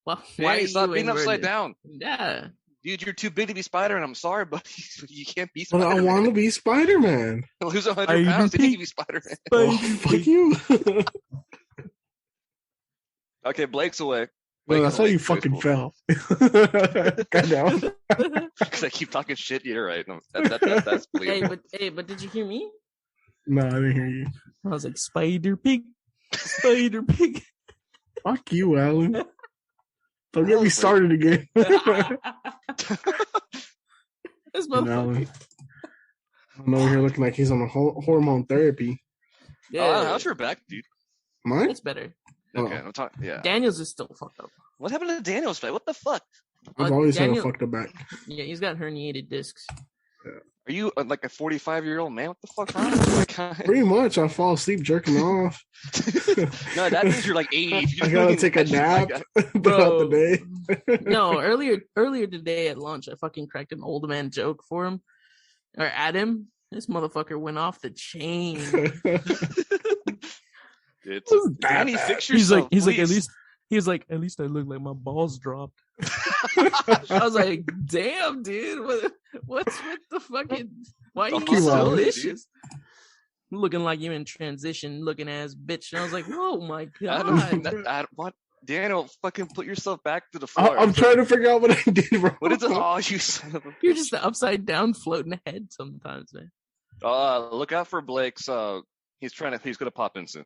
Well, Danny, stop being upside inverted? down. Yeah. Dude, you're too big to be Spider-Man. I'm sorry, but you can't be But I Spider-Man. want to be Spider-Man. Lose 100 pounds, then you can be Spider-Man. Oh, fuck you. Okay, Blake's away. No, that's how you fucking fell. Goddamn. Because I keep talking shit. You're right. No, that's believable. But did you hear me? No, I didn't hear you. I was like, Spider Pig. Spider Pig. Fuck you, Alan. Don't get me started again. This motherfucker. I'm over here looking like he's on a hormone therapy. Yeah. How's your back, dude? Mine? It's better. Okay, I'm talking. Yeah. Daniel's is still fucked up. What happened to Daniel's back? What the fuck? I've always had a fucked up back. Yeah, he's got herniated discs. Yeah. Are you like a 45-year-old man? What the fuck wrong with you? Pretty much. I fall asleep jerking off. No, that means you're like 80. I gotta take a nap throughout the day. No, earlier today at lunch, I fucking cracked an old man joke for him. Or at him. This motherfucker went off the chain. Danny, fix yourself. He's like, at least I look like my balls dropped. I was like, damn, dude, what's with the fucking? Why are you so delicious? Looking like you in transition, looking ass bitch. And I was like, oh my god. What? Daniel, fucking put yourself back to the floor. I'm trying to figure out what I did wrong. What is it? Oh, you son of a bitch. You're just upside down floating head sometimes, man. Look out for Blake's. He's gonna pop in soon.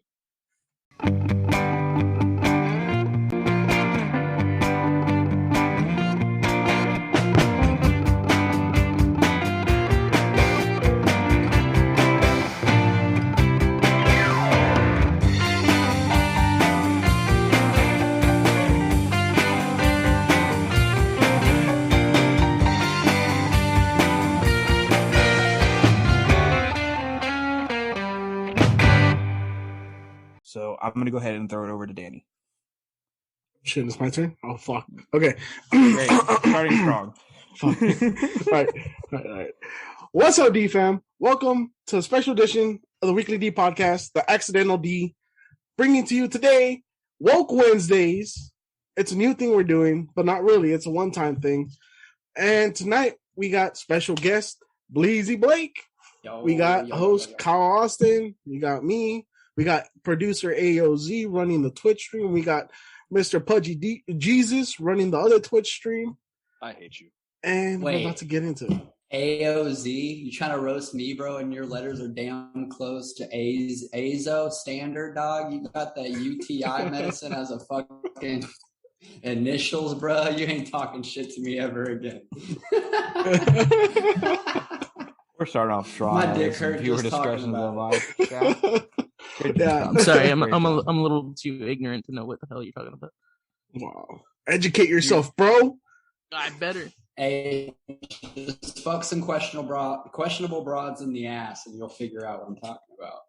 So I'm going to go ahead and throw it over to Danny. Shit, it's my turn? Oh, fuck. Okay. Great. Starting strong. Fuck. All right. What's up, D fam? Welcome to a special edition of the Weekly D podcast, the Accidental D, bringing to you today Woke Wednesdays. It's a new thing we're doing, but not really. It's a one-time thing. And tonight we got special guest Bleezy Blake. We got host Kyle Austin. We got me. We got producer AOZ running the Twitch stream. We got Mr. Pudgy Jesus running the other Twitch stream. I hate you. And we're about to get into it. AOZ, you trying to roast me, bro, and your letters are damn close to Azo standard, dog. You got that UTI medicine as a fucking initials, bro. You ain't talking shit to me ever again. We're starting off strong. My dick hurt Viewer just talking discretion about live. Yeah. I'm sorry, I'm a little too ignorant to know what the hell you're talking about. Wow. Educate yourself, bro. I better. Hey, just fuck some questionable broads in the ass, and you'll figure out what I'm talking about.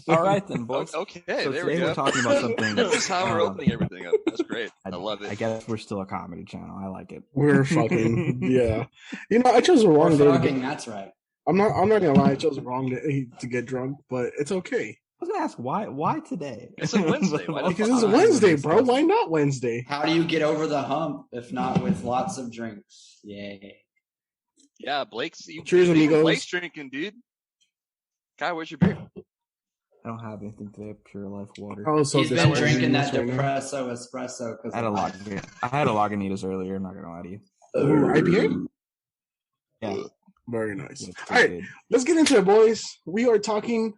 All right, then, boys. Okay, so there today we go. we're talking about something. This is how we're opening everything up. That's great. I love it. I guess we're still a comedy channel. I like it. We're fucking, yeah. You know, I chose the wrong day. That's right. I'm not gonna lie, I chose the wrong day to get drunk, but it's okay. I was gonna ask why today? It's a Wednesday. Because it's a Wednesday, bro. Why not Wednesday? How do you get over the hump if not with lots of drinks? Yay. Yeah, Cheers, amigos. Blake's drinking, dude. Kai, where's your beer? I don't have anything today. Pure Life water. Oh, so he's been drinking that depresso espresso. I had a Lagunitas earlier. I'm not gonna lie to you. IPA? Yeah. Very nice. All right, let's get into it, boys. We are talking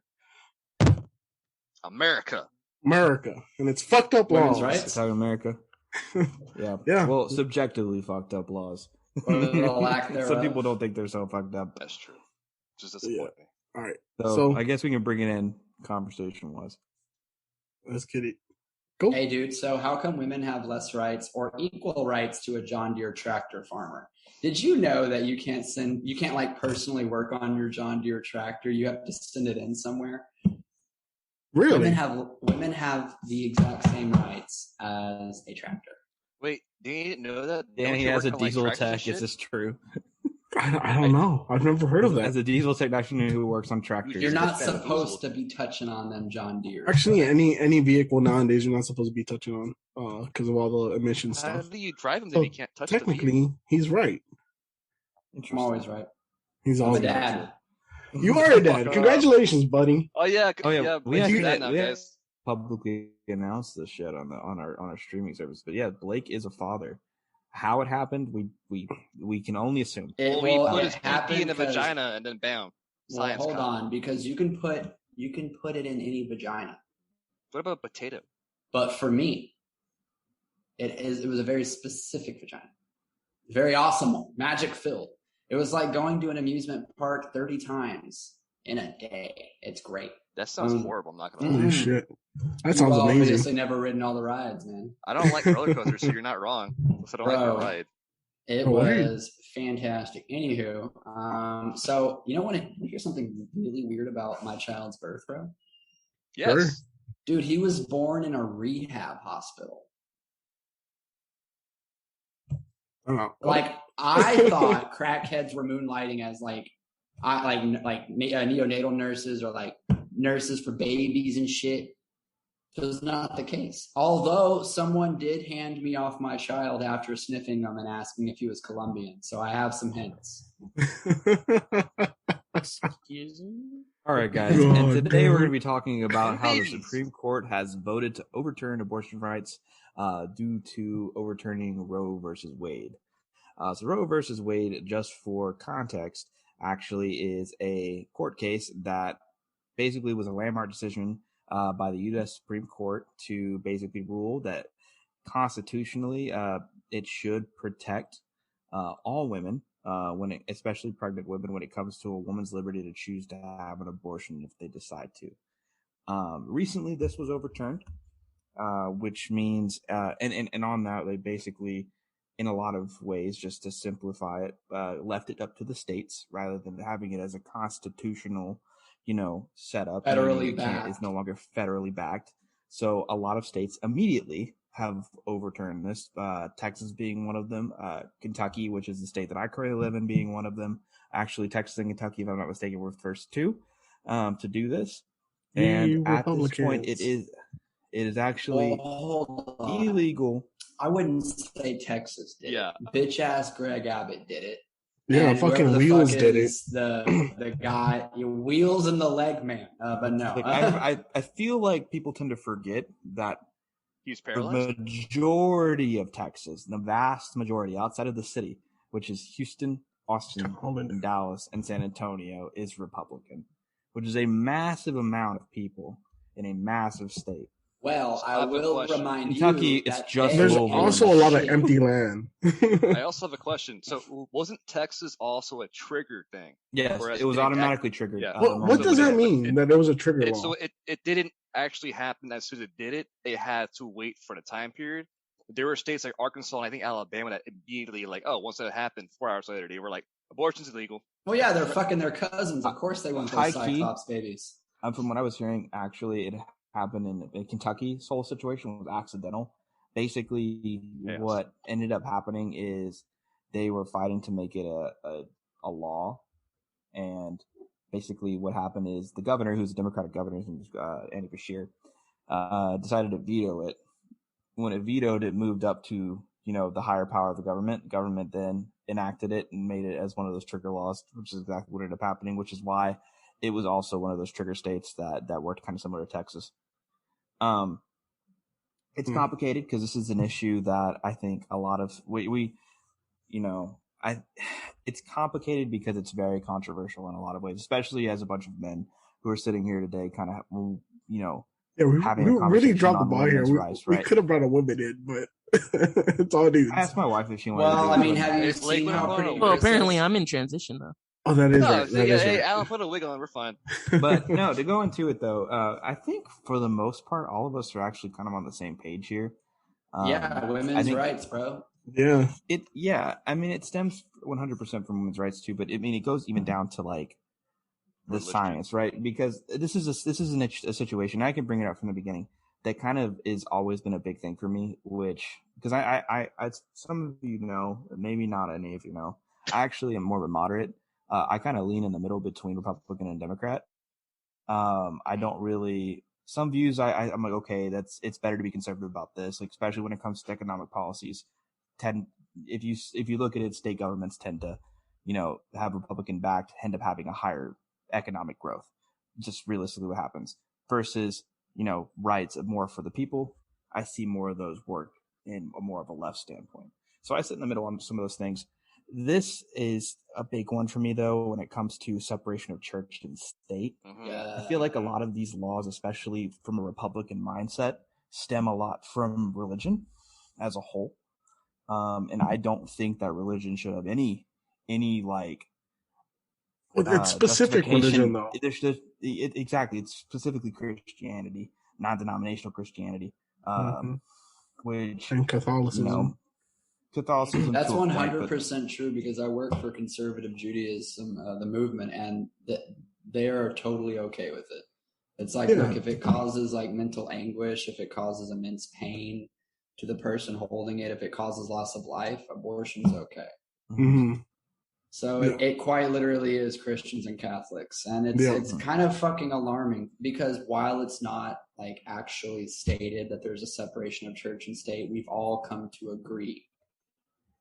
America, and it's fucked up laws. Right? We're talking America. Yeah. Yeah. Well, subjectively fucked up laws. Some people don't think they're so fucked up. That's true. Just disappointing. Yeah. All right. So I guess we can bring it in conversation-wise. Let's get it. Go. Hey, dude. So how come women have less rights or equal rights to a John Deere tractor farmer? Did you know that you can't like personally work on your John Deere tractor? You have to send it in somewhere. Really? Women have the exact same rights as a tractor. Wait, do you know that? Danny has a diesel tech. Is this true? I don't know. I've never heard of that. As a diesel technician who works on tractors, You're not supposed to be touching on them John Deere. Actually, any vehicle nowadays you're not supposed to be touching on because of all the emission How stuff. do you drive them if So you can't touch the vehicle? technically, he's right. I'm always right. He's I'm a always dad. right. You are a dad. Congratulations, buddy. Oh yeah, we actually that now, guys. publicly announced this shit on our streaming service. But yeah, Blake is a father. How it happened, we can only assume. He put his PP in the vagina and then bam. Well, hold on, because you can put it in any vagina. What about potato? But for me, it was a very specific vagina. Very awesome one, magic filled. It was like going to an amusement park 30 times in a day. It's great. That sounds horrible. I'm not gonna lie. Holy shit. That sounds amazing. Obviously never ridden all the rides, man. I don't like roller coasters, so you're not wrong. So I don't like the ride. It was fantastic. Anywho, so you know want to hear something really weird about my child's birth, bro? Yes. Sure. Dude, he was born in a rehab hospital. Like I thought crackheads were moonlighting as like neonatal nurses or like nurses for babies and shit. It was not the case. Although someone did hand me off my child after sniffing him and asking if he was Colombian. So I have some hints. Excuse me? All right, guys. And today we're going to be talking about how the Supreme Court has voted to overturn abortion rights due to overturning Roe versus Wade. So Roe versus Wade, just for context, actually is a court case that basically was a landmark decision by the U.S. Supreme Court to basically rule that constitutionally it should protect all women, especially pregnant women, when it comes to a woman's liberty to choose to have an abortion if they decide to. Recently, this was overturned, which means, and on that, they basically, in a lot of ways, just to simplify it, left it up to the states rather than having it as a constitutional setup. Federally backed. It's no longer federally backed. So a lot of states immediately have overturned this, Texas being one of them, Kentucky, which is the state that I currently live in, being one of them. Actually, Texas and Kentucky, if I'm not mistaken, were the first two to do this. And at this point, it is actually illegal. I wouldn't say Texas did it. Bitch ass Greg Abbott did it. Yeah, and fucking Wheels did it. The guy, Wheels and the leg man. But no. I feel like people tend to forget that he's paralyzed. The majority of Texas, the vast majority outside of the city, which is Houston, Austin, and Dallas, and San Antonio, is Republican, which is a massive amount of people in a massive state. Well, I will remind Kentucky, you it's just there's also a lot of empty land. I also have a question. So, wasn't Texas also a trigger thing? Yes, it was automatically triggered. Yeah. What does that mean? That there was a trigger law? So it didn't actually happen as soon as it did it. They had to wait for the time period. There were states like Arkansas and I think Alabama that immediately once that happened, 4 hours later, they were like, abortion's illegal. Oh yeah, they're fucking their cousins. Of course they want those Cyclops babies. From what I was hearing, actually, it happened in Kentucky. This whole situation was accidental. Basically, what ended up happening is they were fighting to make it a law, and basically what happened is the governor, who's a Democratic governor, Andy Beshear, decided to veto it. When it vetoed, it moved up to the higher power of the government. Government then enacted it and made it as one of those trigger laws, which is exactly what ended up happening, which is why it was also one of those trigger states that worked kind of similar to Texas. It's complicated because this is an issue that I think a lot of it's complicated because it's very controversial in a lot of ways, especially as a bunch of men who are sitting here today, kind of, we really dropped the ball here. We could have brought a woman in, but it's all dudes. I asked my wife if she wanted. Well, I mean, have you seen how pretty? Well, apparently I'm in transition though. Oh, that is right. Hey, Alan, put a wig on. We're fine. But no, to go into it though, I think for the most part, all of us are actually kind of on the same page here. Women's rights, bro. Yeah. I mean, it stems 100% from women's rights too, but I mean, it goes even down to like the science, right? Because this is a situation. I can bring it up from the beginning. That kind of is always been a big thing for me, which because I some of you know, maybe not any of you know. I actually am more of a moderate. I kind of lean in the middle between Republican and Democrat. I don't really, some views I'm like, okay, it's better to be conservative about this, like, especially when it comes to economic policies. If you look at it, state governments tend to, have Republican backed, end up having a higher economic growth. Just realistically what happens versus, rights more for the people. I see more of those work in more of a left standpoint. So I sit in the middle on some of those things. This is a big one for me, though, when it comes to separation of church and state. Yeah. I feel like a lot of these laws, especially from a Republican mindset, stem a lot from religion as a whole. And I don't think that religion should have any like it's specific religion, though. Exactly. It's specifically Christianity, non-denominational Christianity, which and Catholicism. Catholicism. That's 100% true because I work for conservative Judaism, the movement, and they are totally okay with it. It's like, look, if it causes like mental anguish, if it causes immense pain to the person holding it, if it causes loss of life, abortion's okay. Mm-hmm. So it quite literally is Christians and Catholics. And it's kind of fucking alarming because while it's not like actually stated that there's a separation of church and state, we've all come to agree.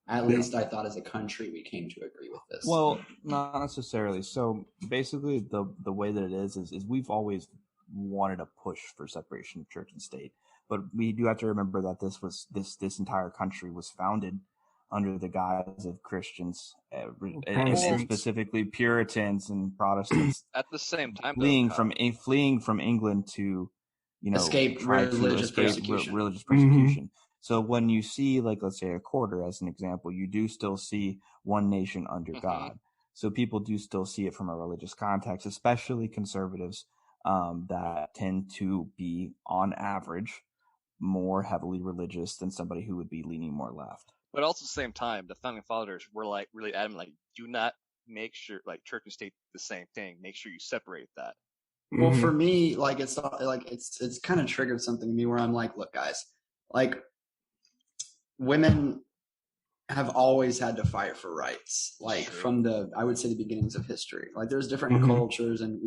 At least I thought as a country we came to agree with this. Well, not necessarily. So basically the way that it is we've always wanted to push for separation of church and state. But we do have to remember that this entire country was founded under the guise of Christians, and specifically Puritans and Protestants. At the same time, fleeing from England to, escape religious persecution. Mm-hmm. So when you see, like, let's say a quarter as an example, you do still see one nation under God. So people do still see it from a religious context, especially conservatives that tend to be, on average, more heavily religious than somebody who would be leaning more left. But also at the same time, the founding fathers were like really adamant, like, do not make sure like church and state the same thing. Make sure you separate that. Well, for me, like it's kind of triggered something in me where I'm like, look, guys, like women have always had to fight for rights, like from I would say the beginnings of history. Like there's different cultures and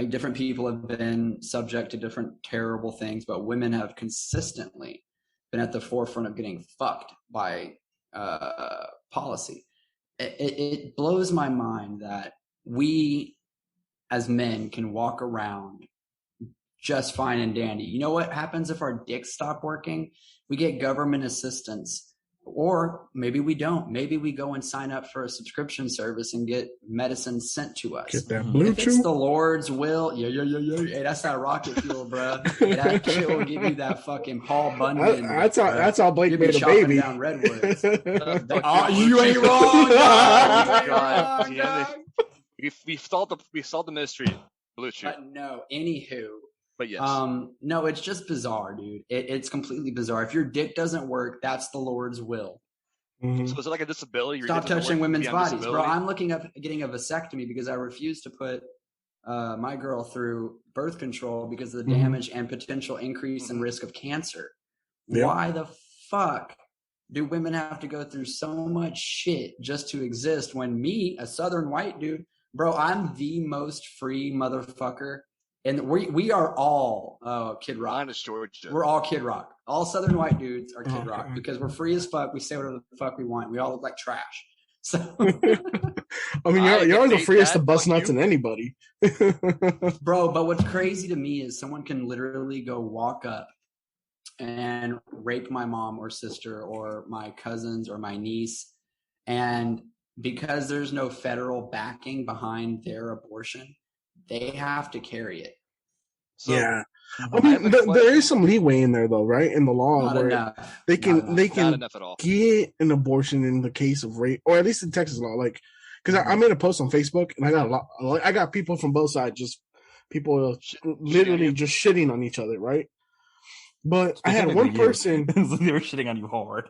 different people have been subject to different terrible things, but women have consistently been at the forefront of getting fucked by policy. It blows my mind that we as men can walk around just fine and dandy. You know what happens if our dicks stop working? We get government assistance. Or maybe we don't. Maybe we go and sign up for a subscription service and get medicine sent to us. Get that Bluetooth. If it's the Lord's will, hey, that's that rocket fuel, bro. That shit will give you that fucking Paul Bunyan. That's how Blake made a baby. Down redwoods. You ain't wrong. God damn it. We solved the mystery. Bluetooth. But no, anywho. But yes. No, it's just bizarre, dude. It's completely bizarre. If your dick doesn't work, that's the Lord's will. So is it like a disability? Stop touching women's bodies, bro. I'm looking up getting a vasectomy because I refuse to put my girl through birth control because of the damage and potential increase in risk of cancer. Yep. Why the fuck do women have to go through so much shit just to exist when me, a Southern white dude, bro, I'm the most free motherfucker. And we are all Kid Rock. Honest Georgia. We're all Kid Rock. All Southern white dudes are Kid Rock because we're free as fuck. We say whatever the fuck we want. We all look like trash. So, I mean, you're the freest to bust nuts in anybody, bro. But what's crazy to me is someone can literally go walk up and rape my mom or sister or my cousins or my niece, and because there's no federal backing behind their abortion, they have to carry it. So, yeah, I mean, there is some leeway in there, though, right? In the law, where they can get an abortion in the case of rape, or at least in Texas law. Like, because I made a post on Facebook, and I got people from both sides, just people literally just shitting on each other, right? But I had one person they were shitting on you hard.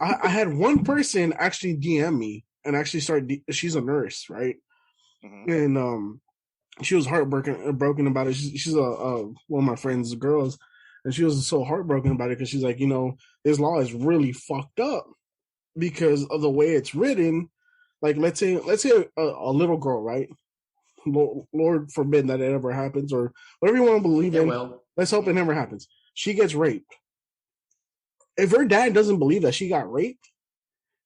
I had one person actually DM me and actually she's a nurse, right? And she was broken about it. She's one of my friend's girls, and she was so heartbroken about it because she's like, this law is really fucked up because of the way it's written. Like, let's say a little girl, right? Lord forbid that it ever happens, or whatever you want to believe in. Will. Let's hope it never happens. She gets raped. If her dad doesn't believe that she got raped,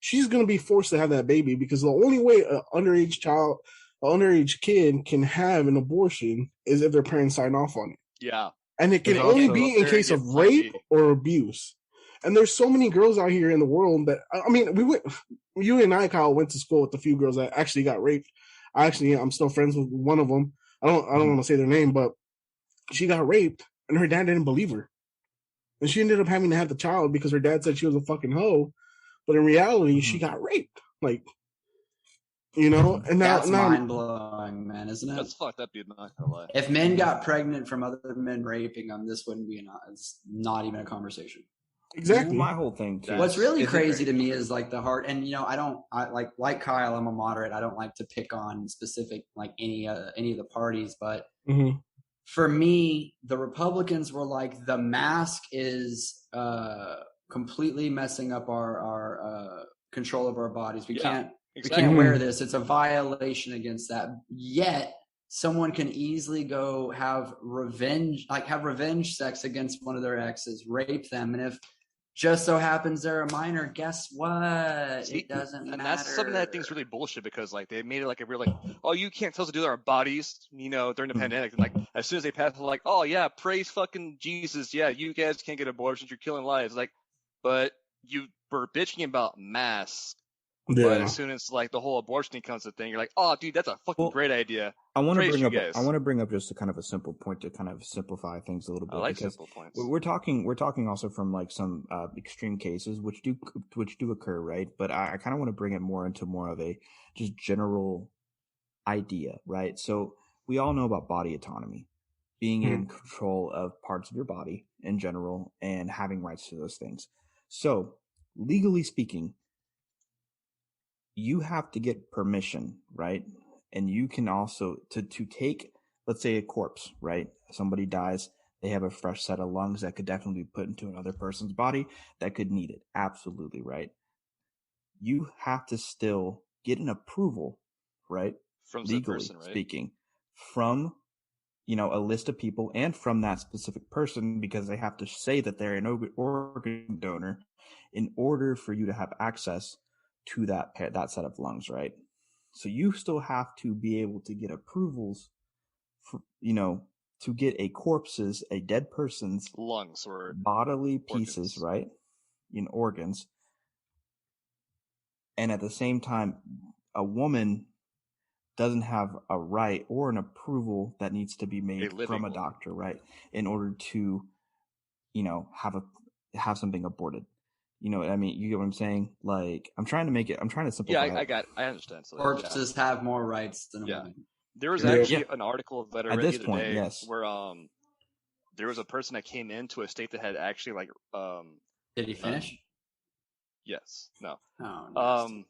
she's going to be forced to have that baby, because the only way an underage kid can have an abortion is if their parents sign off on it. Yeah. And it can only be in case of rape or abuse. And there's so many girls out here in the world that, I mean, you and I, Kyle, went to school with a few girls that actually got raped. I'm still friends with one of them. I don't want to say their name, but she got raped and her dad didn't believe her. And she ended up having to have the child because her dad said she was a fucking hoe. But in reality, she got raped. Like, you know, and that's mind blowing, man, isn't it? That's fucked up, dude. Not gonna lie. If men got pregnant from other men raping them, this wouldn't be it's not even a conversation. Exactly. My whole thing too. What's really crazy to me is like the heart, and you know, I like Kyle, I'm a moderate. I don't like to pick on specific like any of the parties, but for me, the Republicans were like, the mask is completely messing up our control of our bodies. We can't wear this. It's a violation against that. Yet someone can easily go have revenge sex against one of their exes, rape them, and if just so happens they're a minor, guess what? See, it doesn't matter. And that's something that I think is really bullshit, because like they made it like a real like, oh, you can't tell us to do our bodies, you know, during the pandemic. And like as soon as they passed, like, oh yeah, praise fucking Jesus. Yeah, you guys can't get abortions. You're killing lives. Like, but you were bitching about masks. Yeah. But as soon as like the whole abortion thing comes to thing, you're like, oh, dude, that's a fucking great idea. I want to bring up just a kind of a simple point to kind of simplify things a little bit. I like simple points. We're talking also from like some extreme cases which do occur, right? But I kind of want to bring it more into more of a just general idea, right? So we all know about body autonomy, being in control of parts of your body in general and having rights to those things. So legally speaking, you have to get permission, right? And you can also to take, let's say, a corpse, right? Somebody dies, they have a fresh set of lungs that could definitely be put into another person's body that could need it. Absolutely, right? You have to still get an approval, right? From legally person, right? speaking, from a list of people and from that specific person, because they have to say that they're an organ donor in order for you to have access to that set of lungs, right? So you still have to be able to get approvals for, to get a dead person's lungs or bodily pieces, right? Organs. And at the same time, a woman doesn't have a right or an approval that needs to be made from a doctor, right? In order to, have something aborted. You know what I mean? You get what I'm saying? Like, I'm trying to simplify. Yeah, I understand. So, corpses have more rights than a woman. There was actually an article that I read the other day yes. where there was a person that came into a state that had actually like Did he finish? Yes. No. Oh,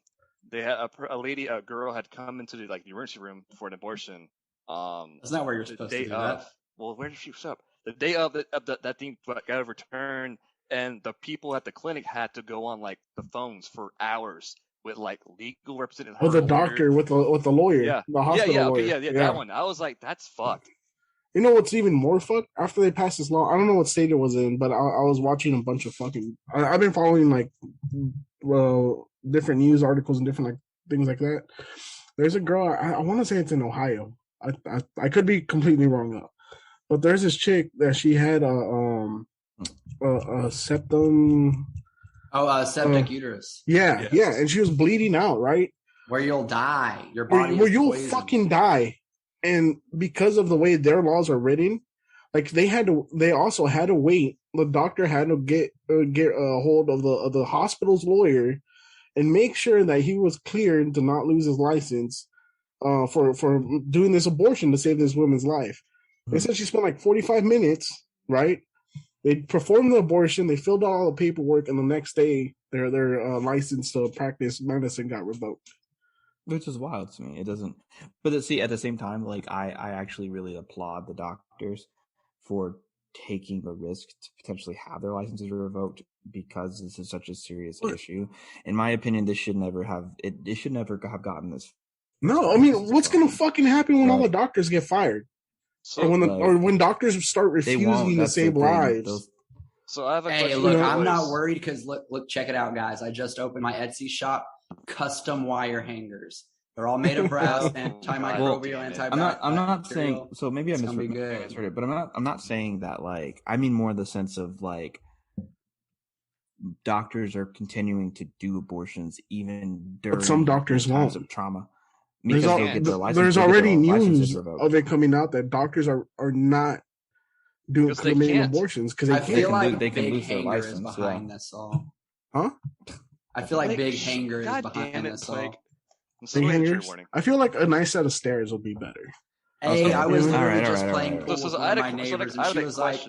they had a girl had come into the emergency room for an abortion. That's not where you're supposed to do that. Well, where did she show up? The day of that thing got overturned. And the people at the clinic had to go on like the phones for hours with like legal representatives. Oh, the doctor with the lawyer. Yeah. The hospital lawyer. Yeah, that one. I was like, that's fucked. You know what's even more fucked? After they passed this law, I don't know what state it was in, but I was watching a bunch of fucking. I've been following like different news articles and different like things like that. There's a girl. I want to say it's in Ohio. I could be completely wrong though, but there's this chick that she had septum. Septic uterus. Yeah, yes. Yeah, and she was bleeding out, right? Where you'll die. Your body. Where you'll fucking die, and because of the way their laws are written, like they also had to wait. The doctor had to get a hold of the hospital's lawyer and make sure that he was cleared to not lose his license for doing this abortion to save this woman's life. They said she spent like 45 minutes, right? They performed the abortion. They filled out all the paperwork, and the next day, their license to practice medicine got revoked. Which is wild to me. It doesn't. But see, at the same time, like I actually really applaud the doctors for taking the risk to potentially have their licenses revoked because this is such a serious issue. In my opinion, this should never have gotten this. No, I mean, what's gonna fucking happen when all the doctors get fired, So, or when doctors start refusing to save lives? So I have a question. Look, I'm not worried because look, check it out, guys. I just opened my Etsy shop, custom wire hangers. They're all made of brass, antimicrobial, antibacterial. I'm not saying. So maybe I misheard it, but I'm not saying that. Like, I mean more the sense of like doctors are continuing to do abortions even during some doctors times won't. of trauma. There's already news of it coming out that doctors are not committing abortions because I feel like they can lose their license behind this all. Huh? I feel like Big Hanger is behind this all. Big Hangers? I feel like a nice set of stairs will be better. Hey, I was literally just playing pool with one of my neighbors, and she was like,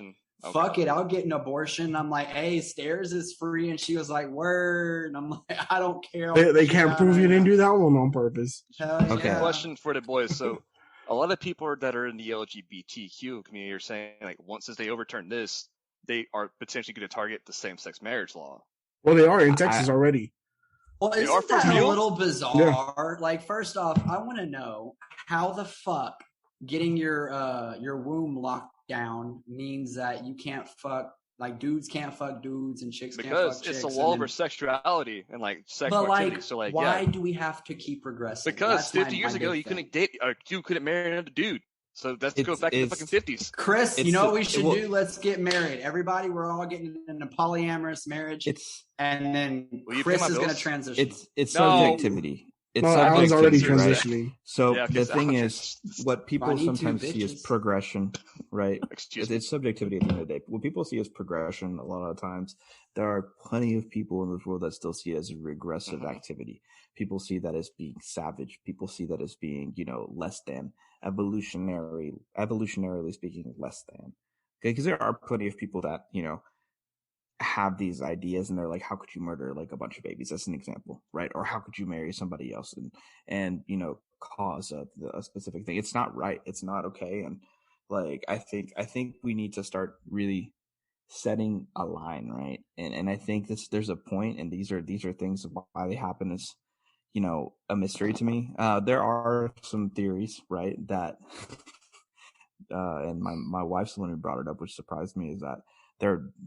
fuck it, I'll get an abortion. I'm like, hey, stairs is free. And she was like, word. And I'm like, I don't care. They can't prove you didn't do that one on purpose. Okay. Question for the boys. So a lot of people that are in the LGBTQ community are saying, like, once they overturn this, they are potentially going to target the same-sex marriage law. Well, they are in Texas already. Well, isn't that a little bizarre? Yeah. Like, first off, I want to know how the fuck getting your womb locked down means that you can't fuck, like, dudes can't fuck dudes and chicks can't fuck chicks. Because it's a law over sexuality and, like, sexual activity. So, like, why do we have to keep regressing? Because 50 years ago, you couldn't date, or you couldn't marry another dude. So that goes back to the fucking 50s. Chris, you know what we should do? Let's get married. Everybody, we're all getting in a polyamorous marriage. And then Chris is going to transition. It's subjectivity. Alan's already transitioning. Right? So the thing is, what people sometimes see as progression, right? It's subjectivity at the end of the day. What people see as progression, a lot of times, there are plenty of people in this world that still see it as a regressive activity. People see that as being savage. People see that as being, less than, evolutionarily speaking, less than. Okay, because there are plenty of people that, have these ideas and they're like, how could you murder like a bunch of babies? That's an example, right? Or how could you marry somebody else and cause a specific thing? It's not right. It's not okay. And like, I think we need to start really setting a line, right? And I think there's a point, and these are things of why they happen is, a mystery to me. There are some theories, right? That, and my wife's the one who brought it up, which surprised me, is that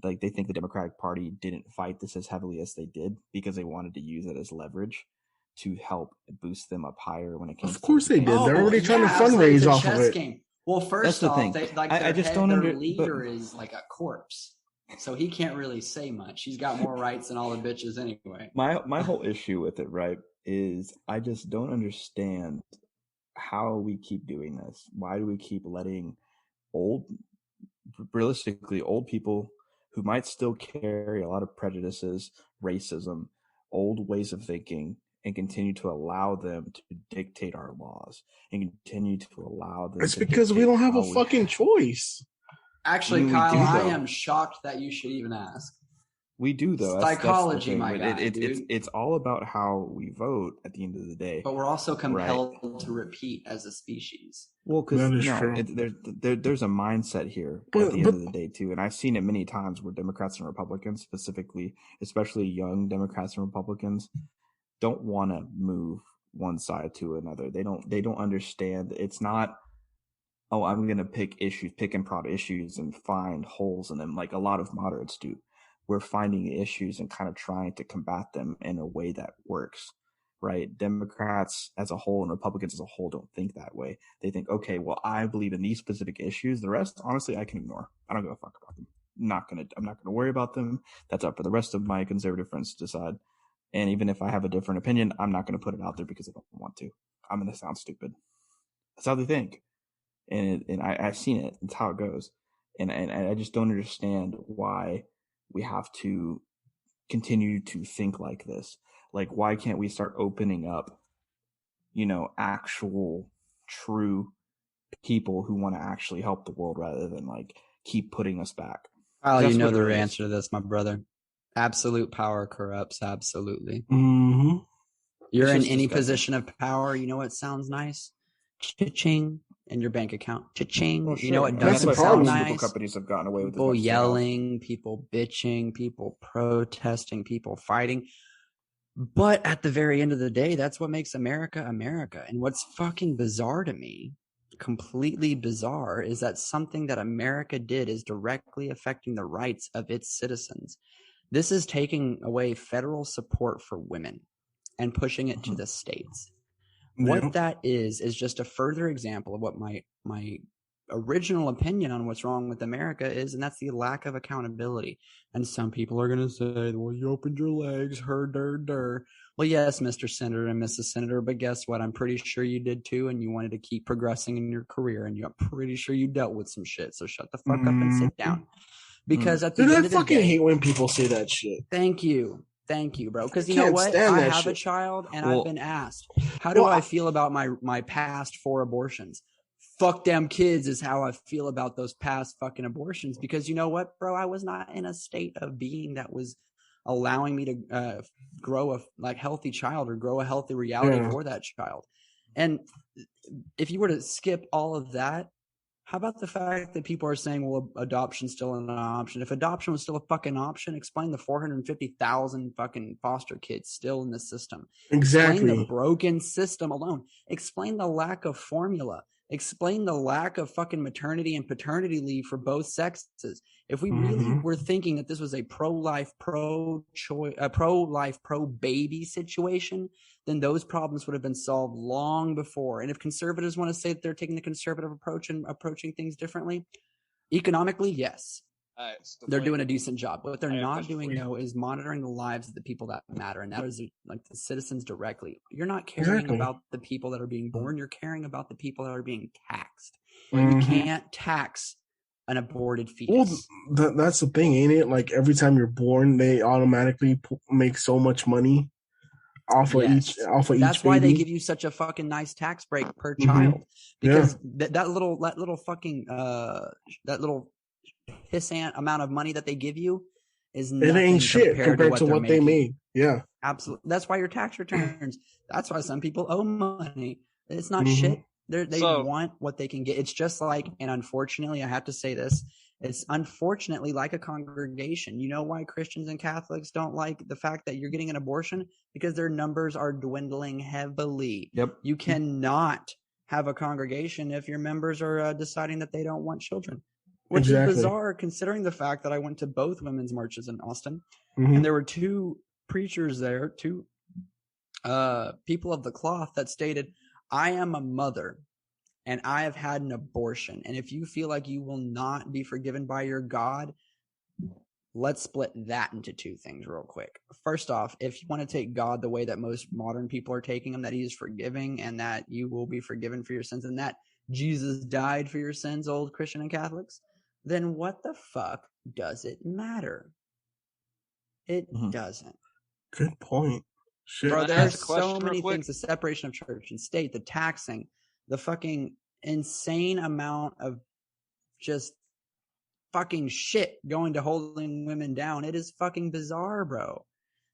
they think the Democratic Party didn't fight this as heavily as they did because they wanted to use it as leverage to help boost them up higher when it came. Of course they did. They're already trying to fundraise off of it. Game. Well, first off, their leader is like a corpse, so he can't really say much. He's got more rights than all the bitches anyway. My whole issue with it, right, is I just don't understand how we keep doing this. Why do we keep letting realistically old people who might still carry a lot of prejudices, racism, old ways of thinking, and continue to allow them to dictate our laws and continue to allow them? It's because we don't have a fucking choice. Actually, Kyle, I am shocked that you should even ask. We do, though. Psychology, my guy. It's all about how we vote at the end of the day. But we're also compelled to repeat as a species. Well, because there's a mindset here at the end of the day, too. And I've seen it many times where Democrats and Republicans, especially young Democrats and Republicans, don't want to move one side to another. They don't understand. It's not, oh, I'm going to pick and prod issues and find holes in them like a lot of moderates do. We're finding issues and kind of trying to combat them in a way that works, right? Democrats as a whole and Republicans as a whole don't think that way. They think, okay, well, I believe in these specific issues. The rest, honestly, I can ignore. I don't give a fuck about them. I'm not gonna worry about them. That's up for the rest of my conservative friends to decide. And even if I have a different opinion, I'm not going to put it out there because I don't want to. I'm going to sound stupid. That's how they think. And I've seen it. It's how it goes. And I just don't understand why we have to continue to think like this. Like, why can't we start opening up, actual, true people who want to actually help the world rather than like keep putting us back? Well, you know the answer to this, my brother. Absolute power corrupts. Absolutely. Mm-hmm. You're in any position of power. You know what sounds nice? Cha-ching. in your bank account. Cha-ching. Oh, You know, it sure. That's doesn't the sound problem. nice. Companies have gotten away with People as much as they have. yelling, people bitching, people protesting, people fighting. But at the very end of the day, that's what makes America America. And what's fucking bizarre to me, completely bizarre, is that something that America did is directly affecting the rights of its citizens. This is taking away federal support for women and pushing it to the states. What that is just a further example of what my original opinion on what's wrong with America is, and that's the lack of accountability. And some people are going to say, well, you opened your legs, der. Well, yes, Mr. Senator and Mrs. Senator, but guess what? I'm pretty sure you did too, and you wanted to keep progressing in your career, and I'm pretty sure you dealt with some shit, so shut the fuck up and sit down. Because at the end of the day... I fucking hate when people say that shit. Thank you, bro. Because you know what? I have a child, and I've been asked, how do I feel about my past 4 abortions? Fuck them kids is how I feel about those past fucking abortions. Because you know what, bro? I was not in a state of being that was allowing me to grow a healthy child or grow a healthy reality for that child. And if you were to skip all of that, how about the fact that people are saying, well, adoption's still an option? If adoption was still a fucking option, explain the 450,000 fucking foster kids still in the system. Exactly. Explain the broken system alone. Explain the lack of formula. Explain the lack of fucking maternity and paternity leave for both sexes. If we really were thinking that this was a pro-life, pro-baby situation, then those problems would have been solved long before. And if conservatives want to say that they're taking the conservative approach and approaching things differently, economically, yes. They're doing a decent job. What they're not doing, though, is monitoring the lives of the people that matter, and that is like the citizens directly. You're not caring about the people that are being born. You're caring about the people that are being taxed. You can't tax an aborted fetus. Well, that's the thing, ain't it? Like every time you're born, they automatically make so much money off of each baby. That's why they give you such a fucking nice tax break per child, because that little pissant amount of money that they give you is nothing. It ain't shit compared to what they made. Yeah, absolutely. That's why your tax returns. That's why some people owe money. It's not shit. They want what they can get. It's just like, and unfortunately, I have to say this, it's unfortunately like a congregation. You know why Christians and Catholics don't like the fact that you're getting an abortion? Because their numbers are dwindling heavily. Yep. You cannot have a congregation if your members are deciding that they don't want children. Which is bizarre, considering the fact that I went to both women's marches in Austin, and there were 2 preachers there, 2 people of the cloth that stated, I am a mother, and I have had an abortion. And if you feel like you will not be forgiven by your God, let's split that into 2 things real quick. First off, if you want to take God the way that most modern people are taking him, that he is forgiving and that you will be forgiven for your sins and that Jesus died for your sins, old Christian and Catholics, then what the fuck does it matter? It doesn't. Good point. Shit. Bro, there's so many things. The separation of church and state, the taxing, the fucking insane amount of just fucking shit going to holding women down. It is fucking bizarre, bro.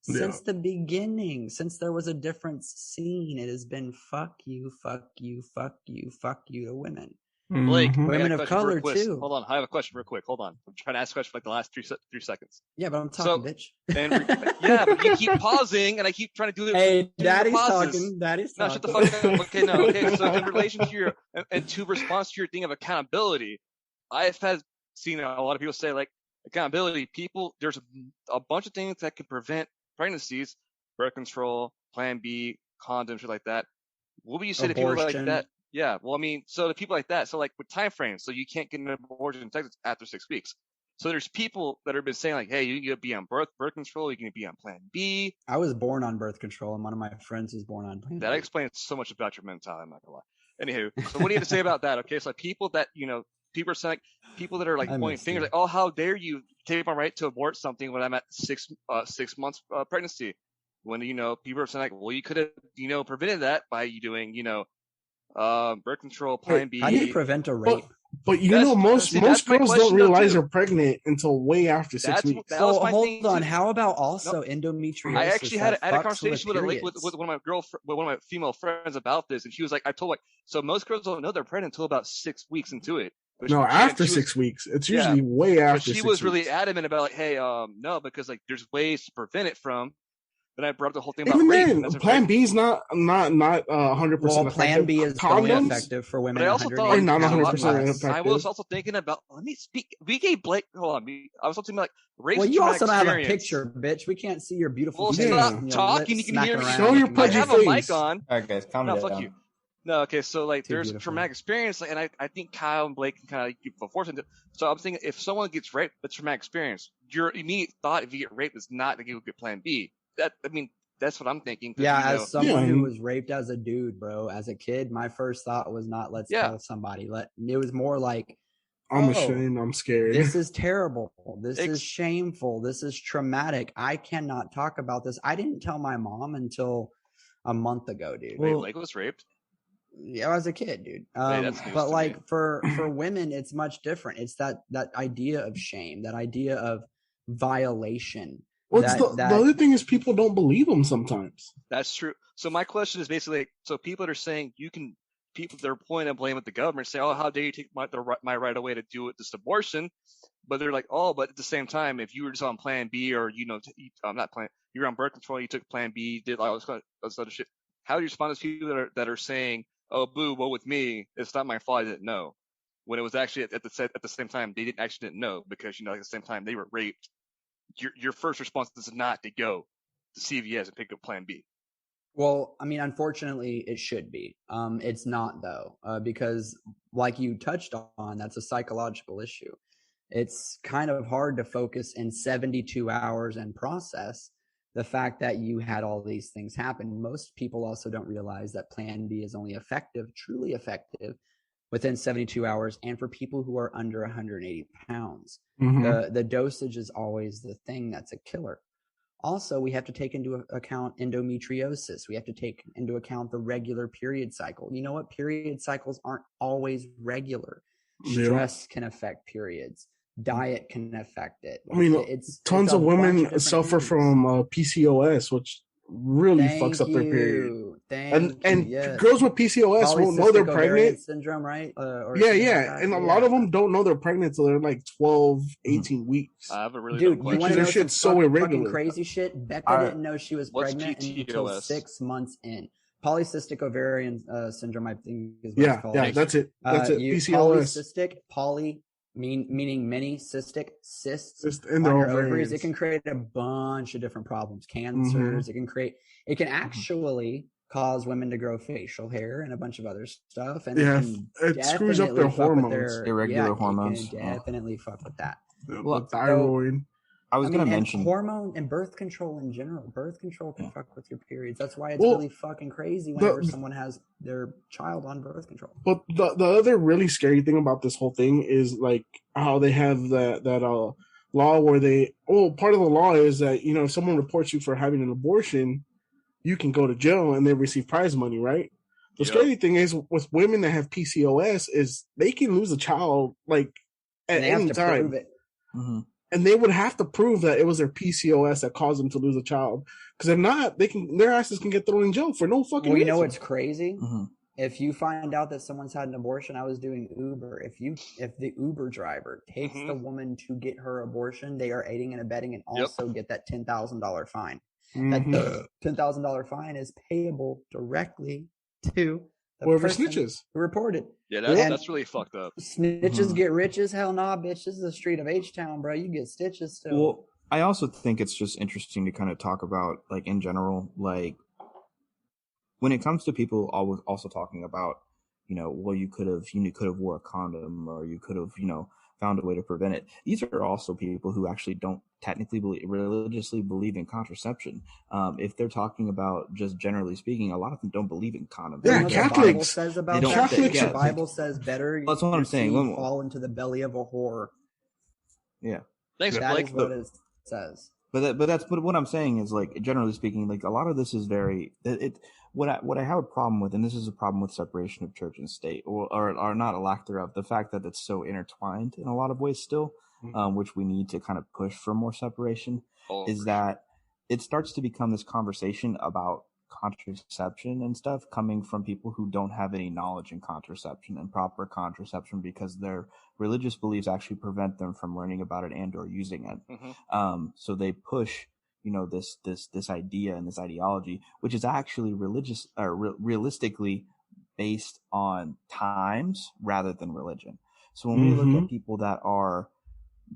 Since the beginning, since there was a different scene, it has been fuck you, fuck you, fuck you, fuck you to women. Blake, women of color too. Hold on, I have a question real quick. Hold on, I'm trying to ask a question for like the last 3 seconds. Yeah, but I'm talking, bitch. But you keep pausing, and I keep trying to do it. Hey, Daddy's talking. Daddy's talking. No, shut the fuck up. Okay, no. Okay, so in relation to your and to response to your thing of accountability, I have seen a lot of people say like accountability. There's a bunch of things that can prevent pregnancies, birth control, Plan B, condoms, shit like that. What would you say to people like that? Yeah, well, I mean, so the people like that, so like with time frames, so you can't get an abortion in Texas after 6 weeks. So there's people that have been saying like, hey, you can be on birth control, you can be on Plan B. I was born on birth control, and one of my friends was born on Plan B. That explains so much about your mentality, I'm not gonna lie. Anywho, so what do you have to say about that? Okay, so like people that, people are saying, like, people that are like pointing fingers, like, oh, how dare you take my right to abort something when I'm at 6 months pregnancy? When, people are saying like, well, you could have, prevented that by you doing, birth control, Plan B. How do you prevent a rape? But most girls don't realize they're pregnant until way after 6 weeks. So hold on. How about also endometriosis? I actually had a conversation with one of my female friends about this, and she was like, I told her, so most girls don't know they're pregnant until about 6 weeks into it. No, after 6 weeks. It's usually way after 6 weeks. She was really adamant about like, hey, no, because like there's ways to prevent it from. Then I brought up the whole thing about rape. Plan B is not 100%. Well, Plan B is only effective for women. But I also thought like, not 100% effective. I was also thinking about. Let me speak. We gave Blake. Hold on. I was also thinking like rape. Well, you also don't have a picture, bitch. We can't see your beautiful. Well, stop talking. You can hear me. Show your pudgy face. I have a mic on. All right, guys, calm down. Fuck you. No, okay, so like there's traumatic experience, and I think Kyle and Blake can kind of keep force into. So I'm thinking if someone gets raped, that's traumatic experience. Your immediate thought if you get raped is not to get Plan B. That's what I'm thinking. Yeah, as someone who was raped as a dude, bro, as a kid, my first thought was not let's tell somebody. It was more like I'm ashamed. I'm scared. This is terrible. This is shameful. This is traumatic. I cannot talk about this. I didn't tell my mom until a month ago, dude. Wait, Blake was raped? Yeah, as a kid, dude. But like for women, it's much different. It's that idea of shame, that idea of violation. Well, the other thing is people don't believe them sometimes. That's true. So my question is basically, so people that are saying they're pointing blame at the government, say, oh, how dare you take my right away to do this abortion? But they're like, oh, but at the same time, if you were just on Plan B or you're on birth control, you took Plan B, did all this other shit. How do you respond to people that are saying, oh, boo, woe with me, it's not my fault, I didn't know, when it was actually at the same time they didn't know because at the same time they were raped. Your first response is not to go to CVS and pick up Plan B. Well, I mean, unfortunately, it should be. It's not though, because like you touched on, that's a psychological issue. It's kind of hard to focus in 72 hours and process the fact that you had all these things happen. Most people also don't realize that Plan B is only truly effective, within 72 hours, and for people who are under 180 pounds. Mm-hmm. The dosage is always the thing that's a killer. Also, we have to take into account endometriosis. We have to take into account the regular period cycle. You know what? Period cycles aren't always regular. Stress can affect periods. Diet can affect it. I mean, tons of women suffer from PCOS, which really fucks up their period. And girls with PCOS won't know they're pregnant. Syndrome, right? And a lot of them don't know they're pregnant until they're like 12, 18 weeks. I haven't really. Dude, you want to know shit's so irregular. Crazy shit. Becca didn't know she was pregnant until 6 months in. Polycystic ovarian syndrome, I think is what it's called. Yeah, that's it. PCOS. Polycystic, meaning many cystic cysts in on your ovaries. It can create a bunch of different problems, cancers. Mm-hmm. It can actually cause women to grow facial hair and a bunch of other stuff. And it screws up their hormones, irregular hormones. It can definitely fuck with that. Well, thyroid. I was going to mention hormone and birth control in general. Birth control can fuck with your periods. That's why it's really fucking crazy whenever someone has their child on birth control. But the other really scary thing about this whole thing is like how they have that law where part of the law is that, if someone reports you for having an abortion, you can go to jail and they receive prize money, right? The scary thing is with women that have PCOS is they can lose a child like at any time. Prove it. Mm-hmm. And they would have to prove that it was their PCOS that caused them to lose a child. Because if not, their asses can get thrown in jail for no fucking reason. You know what's crazy? Mm-hmm. If you find out that someone's had an abortion, I was doing Uber. If the Uber driver takes the woman to get her abortion, they are aiding and abetting and also get that $10,000 fine. Mm-hmm. That $10,000 fine is payable directly to whoever snitches who reported. Yeah, that's really fucked up. Snitches get riches? Hell nah, bitch. This is the street of H-Town, bro. You get stitches still. Well, I also think it's just interesting to kind of talk about, like, in general, like, when it comes to people always also talking about, well, you could have wore a condom or you could have, found a way to prevent it. These are also people who actually don't technically religiously believe in contraception. If they're talking about just generally speaking, a lot of them don't believe in condoms. Yeah, Catholics. The Bible says about that. The Bible says better. That's what I'm saying. Fall into the belly of a whore. Yeah. Thanks, that Blake. is what it says. But what I'm saying is, like, generally speaking, like, a lot of this is what I have a problem with, and this is a problem with separation of church and state, or not a lack thereof, the fact that it's so intertwined in a lot of ways still, which we need to kind of push for more separation, is that it starts to become this conversation about contraception and stuff coming from people who don't have any knowledge in contraception and proper contraception, because their religious beliefs actually prevent them from learning about it and or using it. So they push, this idea and this ideology, which is actually religious or realistically based on times rather than religion. So when we look at people that are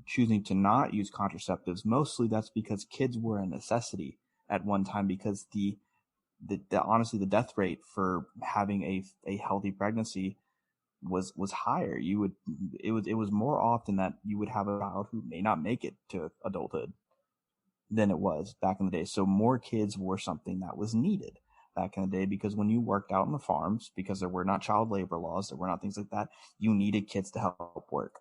choosing to not use contraceptives, mostly that's because kids were a necessity at one time, because honestly, the death rate for having a healthy pregnancy was higher. It was more often that you would have a child who may not make it to adulthood than it was back in the day. So more kids were something that was needed back in the day, because when you worked out on the farms, because there were not child labor laws, there were not things like that, you needed kids to help work.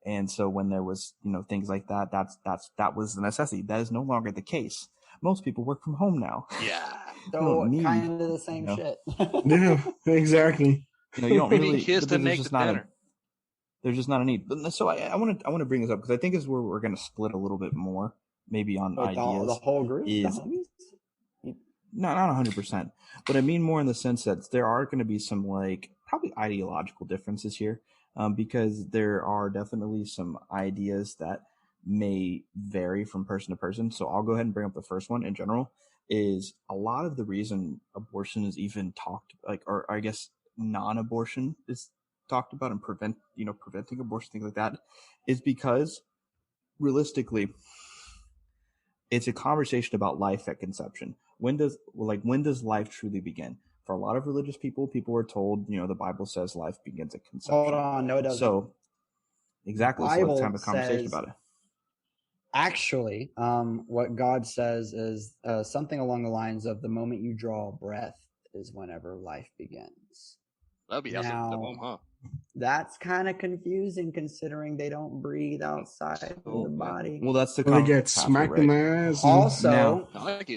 And so when there was, things like that, that was the necessity. That is no longer the case. Most people work from home now. Yeah. So kind of the same shit. Yeah, exactly. You don't really kids to make the dinner. There's just not a need. So I want to bring this up because I think is where we're going to split a little bit more, maybe on ideas. The whole group is not 100%, but I mean more in the sense that there are going to be some probably ideological differences here, because there are definitely some ideas that may vary from person to person. So I'll go ahead and bring up the first one in general. Is a lot of the reason abortion is even talked or I guess non-abortion is talked about and preventing abortion, things like that, is because realistically it's a conversation about life at conception. When does life truly begin? For a lot of religious people are told, the Bible says life begins at conception. Hold on, no, it doesn't. So exactly, so let's have a conversation about it. Actually, what God says is something along the lines of the moment you draw a breath is whenever life begins. That'd be outside the womb, huh? That's kind of confusing considering they don't breathe outside of the body. Well, that's the they get smacked in the ass. Also,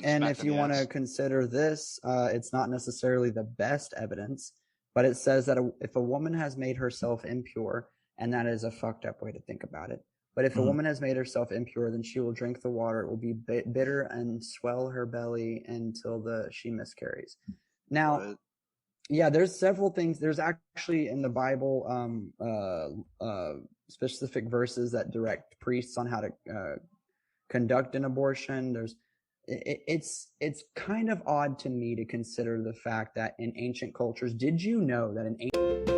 and if you want to consider this, it's not necessarily the best evidence, but it says that if a woman has made herself impure, and that is a fucked up way to think about it, but if a woman has made herself impure, then she will drink the water. It will be bitter and swell her belly until she miscarries. Now, yeah, there's several things. There's actually in the Bible specific verses that direct priests on how to conduct an abortion. It's kind of odd to me to consider the fact that in ancient cultures, did you know that in ancient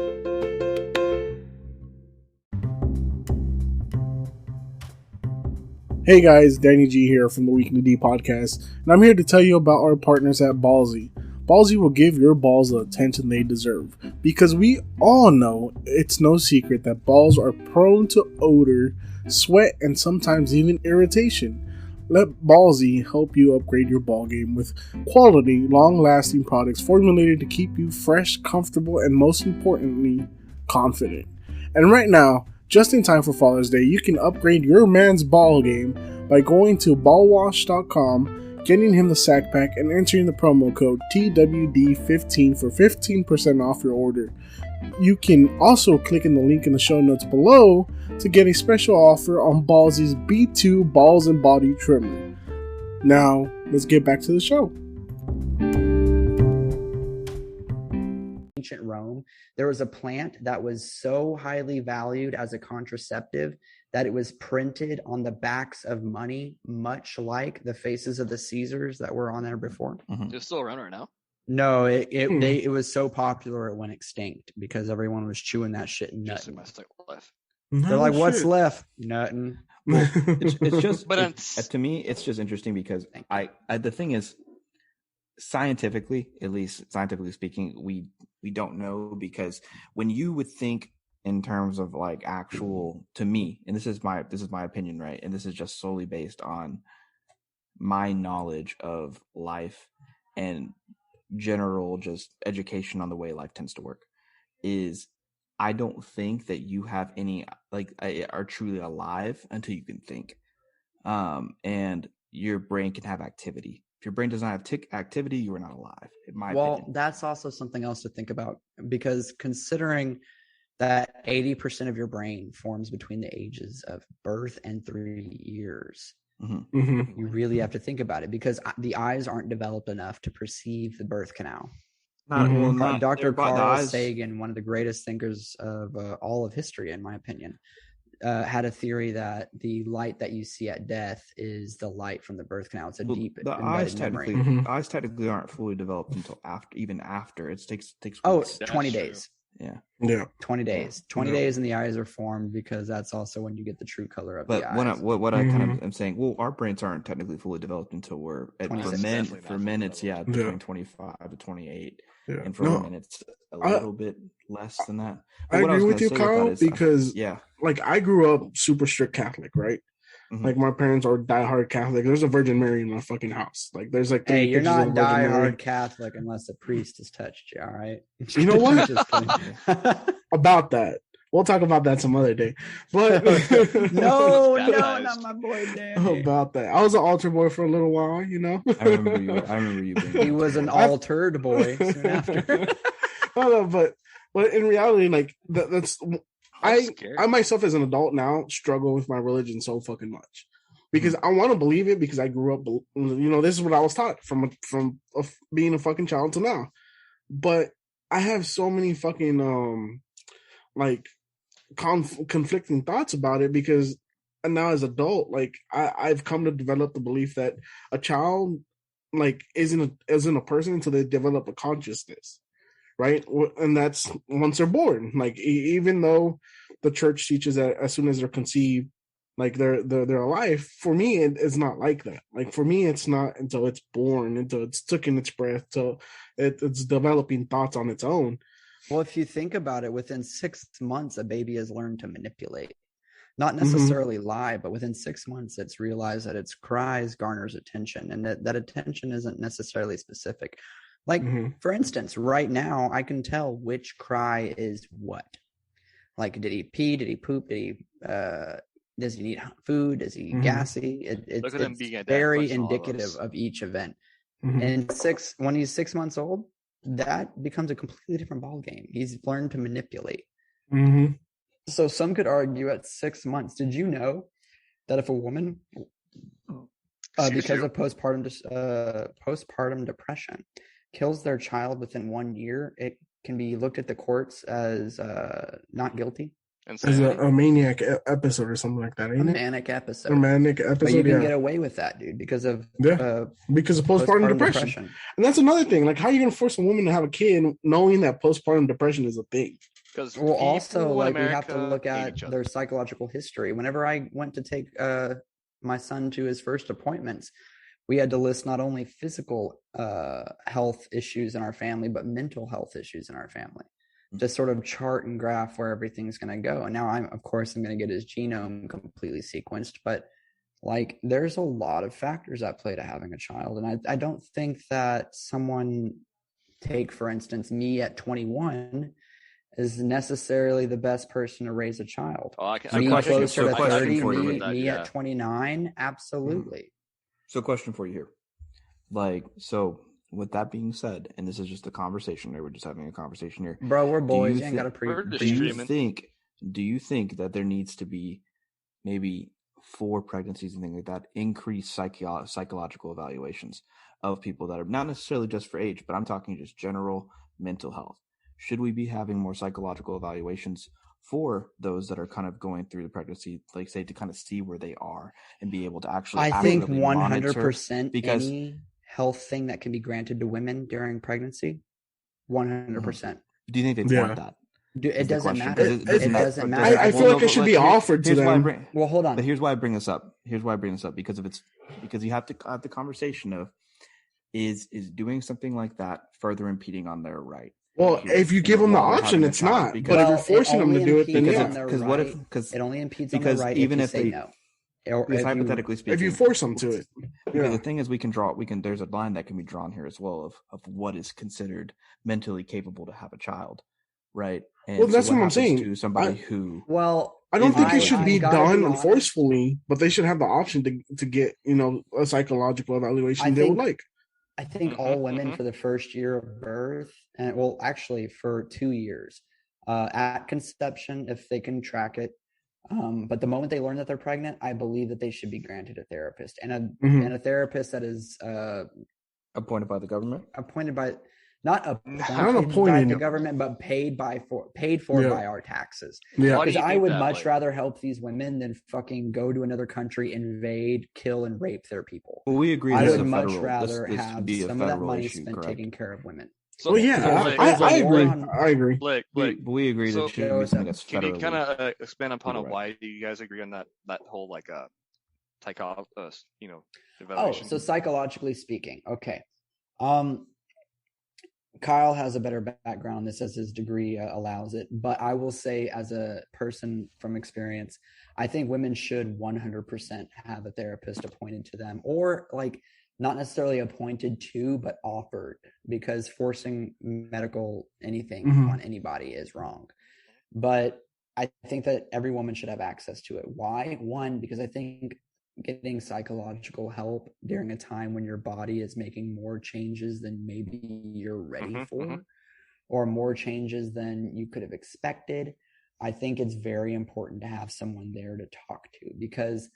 Hey guys, Danny G here from the Weekly D Podcast, and I'm here to tell you about our partners at Ballsy. Ballsy will give your balls the attention they deserve, because we all know it's no secret that balls are prone to odor, sweat, and sometimes even irritation. Let Ballsy help you upgrade your ball game with quality, long-lasting products formulated to keep you fresh, comfortable, and most importantly, confident. And right now, just in time for Father's Day, you can upgrade your man's ball game by going to ballwash.com, getting him the sack pack, and entering the promo code TWD15 for 15% off your order. You can also click in the link in the show notes below to get a special offer on Ballsy's B2 Balls and Body Trimmer. Now, let's get back to the show. ancient Rome, there was a plant that was so highly valued as a contraceptive that it was printed on the backs of money, much like the faces of the Caesars that were on there before. They're still around right now? No, it was so popular it went extinct because everyone was chewing that shit and nutting. They're like, what's left? Nothing. Well, it's just, to me, it's just interesting because the thing is, scientifically, at least scientifically speaking, we don't know, because when you would think in terms of like actual, to me, and this is my opinion, right? And this is just solely based on my knowledge of life and general just education on the way life tends to work, is I don't think that you have any are truly alive until you can think. And your brain can have activity. If your brain does not have activity, you are not alive, in my Well, opinion. that's also something else to think about, because considering that 80% of your brain forms between the ages of birth and 3 years, you really have to think about it, because the eyes aren't developed enough to perceive the birth canal. Dr. Carl Sagan, one of the greatest thinkers of all of history, in my opinion, had a theory that the light that you see at death is the light from the birth canal. It's a deep eyes memory. Eyes technically aren't fully developed until after. It takes weeks. 20 days. Yeah. 20 days. 20 days and the eyes are formed, because that's also when you get the true color of the eyes. But what I kind of am saying, well, our brains aren't technically fully developed until we're for men it's between 25 to 28. Yeah. And for women it's a little bit less than that. But I agree with you, Kyle, because like I grew up super strict Catholic, right? Like my parents are diehard Catholic. There's a Virgin Mary in my fucking house. Like there's like hey, you're not diehard Catholic unless a priest has touched you. All right. You know what? About that, we'll talk about that some other day. But no, not my boy Danny. About that, I was an altar boy for a little while. You know. I remember you. He was an altered boy soon after. No, but in reality, like that's. I myself as an adult now struggle with my religion so fucking much, because I want to believe it, because I grew up, this is what I was taught from being a fucking child to now. But I have so many fucking conflicting thoughts about it, because now as an adult, like I've come to develop the belief that a child like isn't a person until they develop a consciousness. Right. And that's once they're born. Like, even though the church teaches that as soon as they're conceived, like they're alive, for me, it's not like that. Like, for me, it's not until it's born, until it's taking its breath, till it's developing thoughts on its own. Well, if you think about it, within 6 months, a baby has learned to manipulate. Not necessarily lie, but within 6 months, it's realized that its cries garners attention, and that attention isn't necessarily specific. Like, for instance, right now, I can tell which cry is what. Like, did he pee? Did he poop? Does he need food? Is he gassy? It's very indicative of each event. And when he's 6 months old, that becomes a completely different ballgame. He's learned to manipulate. So some could argue at 6 months, did you know that if a woman, because of postpartum depression, kills their child within 1 year, it can be looked at the courts as not guilty? As a maniac episode or something like that, ain't it? Manic episode. A manic episode. But you can get away with that, dude, because of postpartum depression. And that's another thing. Like, how are you going to force a woman to have a kid knowing that postpartum depression is a thing? Well, also, like, we have to look at their psychological history. Whenever I went to take my son to his first appointments, we had to list not only physical health issues in our family, but mental health issues in our family, to sort of chart and graph where everything's going to go. And now I'm going to get his genome completely sequenced, but like, there's a lot of factors at play to having a child. And I don't think that someone, take for instance me at 21, is necessarily the best person to raise a child. Me closer to 30, me at 29, absolutely. So, question for you here. Like, so with that being said, and this is just a conversation here, we're just having a conversation here. Bro, we're boys. You ain't got to do you think that there needs to be, maybe for pregnancies and things like that, increased psychological evaluations of people that are not necessarily just for age, but I'm talking just general mental health? Should we be having more psychological evaluations for those that are kind of going through the pregnancy, like, say, to kind of see where they are and be able to actually? I think 100% because any health thing that can be granted to women during pregnancy, 100%. Do you think they want that? It doesn't matter. It doesn't matter. I feel like it should be offered to them. Well, hold on. But here's why I bring this up. Because you have to have the conversation of is doing something like that further impeding on their right. Well, if you give them the option, it's not. But if you're forcing them to do it, then yeah. Because it only impedes on their right even if they say no. Or hypothetically speaking, if you force them to it. Because the thing is, there's a line that can be drawn here as well of what is considered mentally capable to have a child, right? And well, that's what I'm saying. To somebody who, well, I don't think it should be done honest. forcefully, but they should have the option to get, a psychological evaluation they would like. I think all women for the first year of birth, and well, actually for 2 years, at conception, if they can track it. But the moment they learn that they're pregnant, I believe that they should be granted a therapist and a therapist that is appointed by the government. Appointed by not appointed by the government, but paid for by our taxes. Yeah, because I would much rather help these women than fucking go to another country, invade, kill, and rape their people. Well, we agree. I would much rather have some of that money spent taking care of women. So, I agree. I agree. Blake, we agree that should be something that's can you kind federally. of expand upon why do you guys agree on that whole evaluation? So psychologically speaking, okay. Kyle has a better background on this as his degree allows it, but I will say as a person from experience, I think women should 100% have a therapist appointed to them, or like not necessarily appointed to, but offered, because forcing medical anything on anybody is wrong. But I think that every woman should have access to it. Why? One, because I think getting psychological help during a time when your body is making more changes than maybe you're ready for, or more changes than you could have expected, I think it's very important to have someone there to talk to, because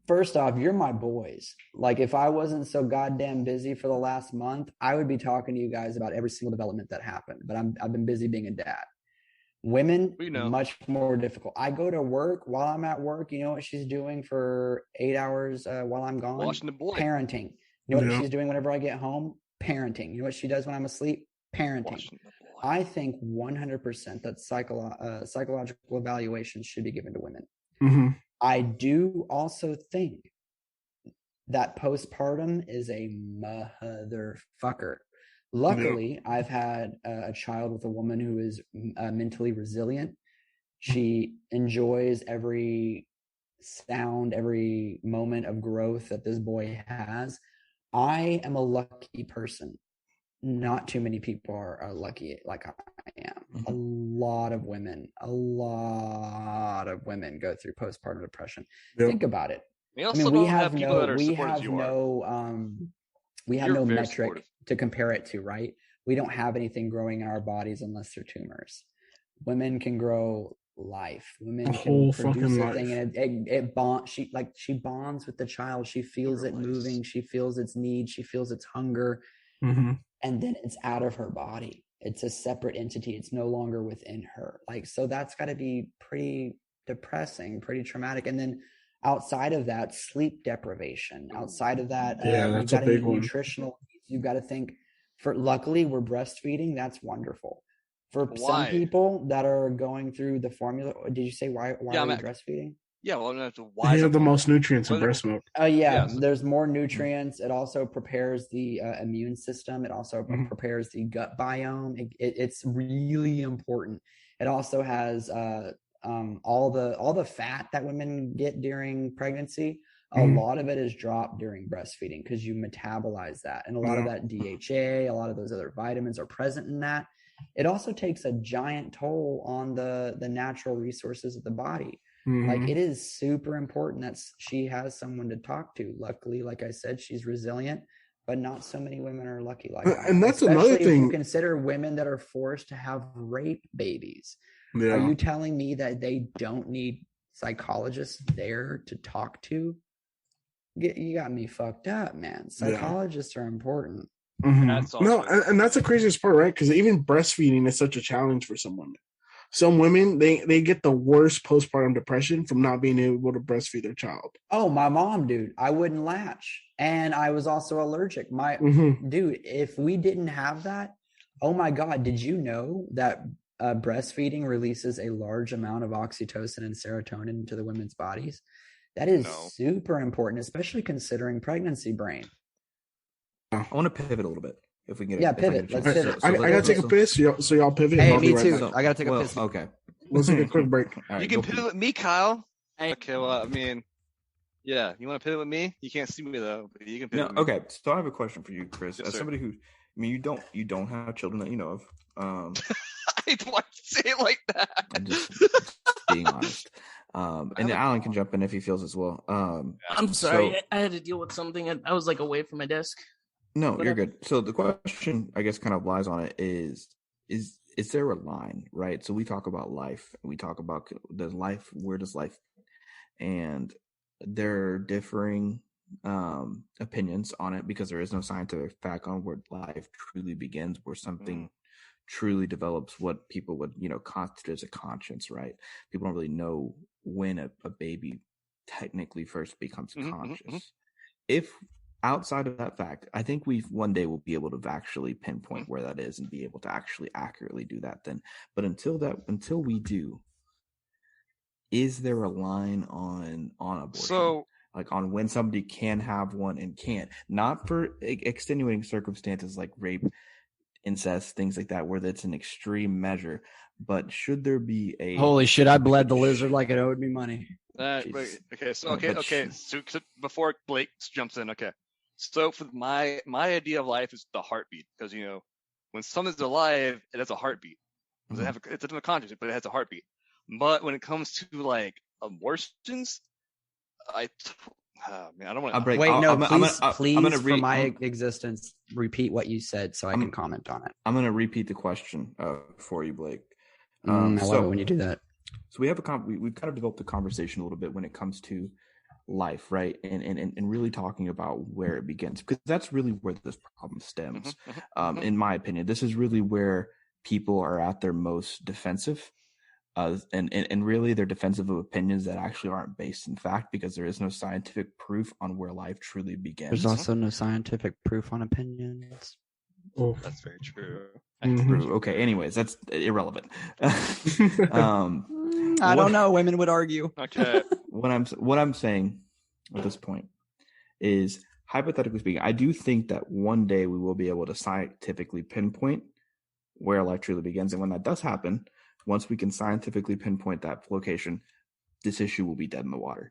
first off, you're my boys. Like, if I wasn't so goddamn busy for the last month, I would be talking to you guys about every single development that happened. But I've been busy being a dad. Women, much more difficult. I go to work. While I'm at work, you know what she's doing for 8 hours while I'm gone? Watching the boy. Parenting. You know what she's doing whenever I get home? Parenting. You know what she does when I'm asleep? Parenting. I think 100% that psychological evaluations should be given to women. I do also think that postpartum is a motherfucker. Luckily, I've had a child with a woman who is mentally resilient. She enjoys every sound, every moment of growth that this boy has. I am a lucky person. Not too many people are lucky like I am. A lot of women go through postpartum depression. Think about it. I mean, we have no metric to compare it to, right? We don't have anything growing in our bodies unless they're tumors. Women can grow life. Women can produce a thing, and it bonds. She bonds with the child. She feels it moving. She feels its need. She feels its hunger. And then it's out of her body. It's a separate entity. It's no longer within her. So that's got to be pretty depressing, pretty traumatic. And then outside of that, sleep deprivation. Outside of that, that's a big one. Nutritional needs. You've got to think. Luckily, we're breastfeeding. That's wonderful. For some people that are going through the formula, did you say why are we breastfeeding? Yeah, well, why they have the most nutrients in breast milk. There's more nutrients. It also prepares the immune system. It also prepares the gut biome. It's really important. It also has all the fat that women get during pregnancy. A lot of it is dropped during breastfeeding because you metabolize that, and a lot of that DHA, a lot of those other vitamins are present in that. It also takes a giant toll on the natural resources of the body. It is super important that she has someone to talk to. Luckily, like I said, she's resilient, but not so many women are lucky like that. And that's another thing. If you consider women that are forced to have rape babies. Are you telling me that they don't need psychologists there to talk to? You got me fucked up, man. Psychologists are important. No, and that's the craziest part, right? Because even breastfeeding is such a challenge for some women. Some women, they get the worst postpartum depression from not being able to breastfeed their child. Oh, my mom, dude. I wouldn't latch. And I was also allergic. Dude, if we didn't have that, oh my God, did you know that breastfeeding releases a large amount of oxytocin and serotonin into the women's bodies? That is super important, especially considering pregnancy brain. I want to pivot a little bit. If we can get pivot. Let's pivot. I gotta take a piss, so y'all pivot. Hey, me too. So, I gotta take a piss. Okay. Let's take a quick break. Right, you can pivot with me, Kyle. Okay, well, I mean, yeah, you want to pivot with me? You can't see me though, but you can pivot. No, okay. So I have a question for you, Chris. As somebody who, I mean, you don't have children that you know of. Why'd you say it like that? I'm just being honest. And Alan can jump in if he feels as well. I'm sorry, I had to deal with something. I was like away from my desk. No, you're good. So the question, I guess, kind of lies on it is there a line, right? So we talk about life. We talk about where does life, and there are differing opinions on it because there is no scientific fact on where life truly begins, where something truly develops, what people would, constitute as a conscience, right? People don't really know when a baby technically first becomes conscious. If outside of that fact, I think one day we'll be able to actually pinpoint where that is and be able to actually accurately do that then. But until we do, is there a line on abortion? So, like on when somebody can have one and can't, not for extenuating circumstances like rape, incest, things like that, where that's an extreme measure, but should there be a holy shit, I bled the lizard like it owed me money. Okay, so before Blake jumps in, okay. So for my idea of life is the heartbeat, because when something's alive, it has a heartbeat. It doesn't have a conscience, but it has a heartbeat. But when it comes to like abortions, I don't want to. Wait, no, please, for my existence, repeat what you said so I can comment on it. I'm going to repeat the question for you, Blake. I love it when you do that. So we've kind of developed a conversation a little bit when it comes to life, right? And really talking about where it begins, because that's really where this problem stems. In my opinion, this is really where people are at their most defensive. And really they're defensive of opinions that actually aren't based in fact, because there is no scientific proof on where life truly begins. There's also no scientific proof on opinions. Oh, that's very true. True. Okay. Anyways, that's irrelevant. I don't know. Women would argue. Okay. What I'm saying at this point is, hypothetically speaking, I do think that one day we will be able to scientifically pinpoint where life truly begins, and when that does happen, once we can scientifically pinpoint that location, this issue will be dead in the water.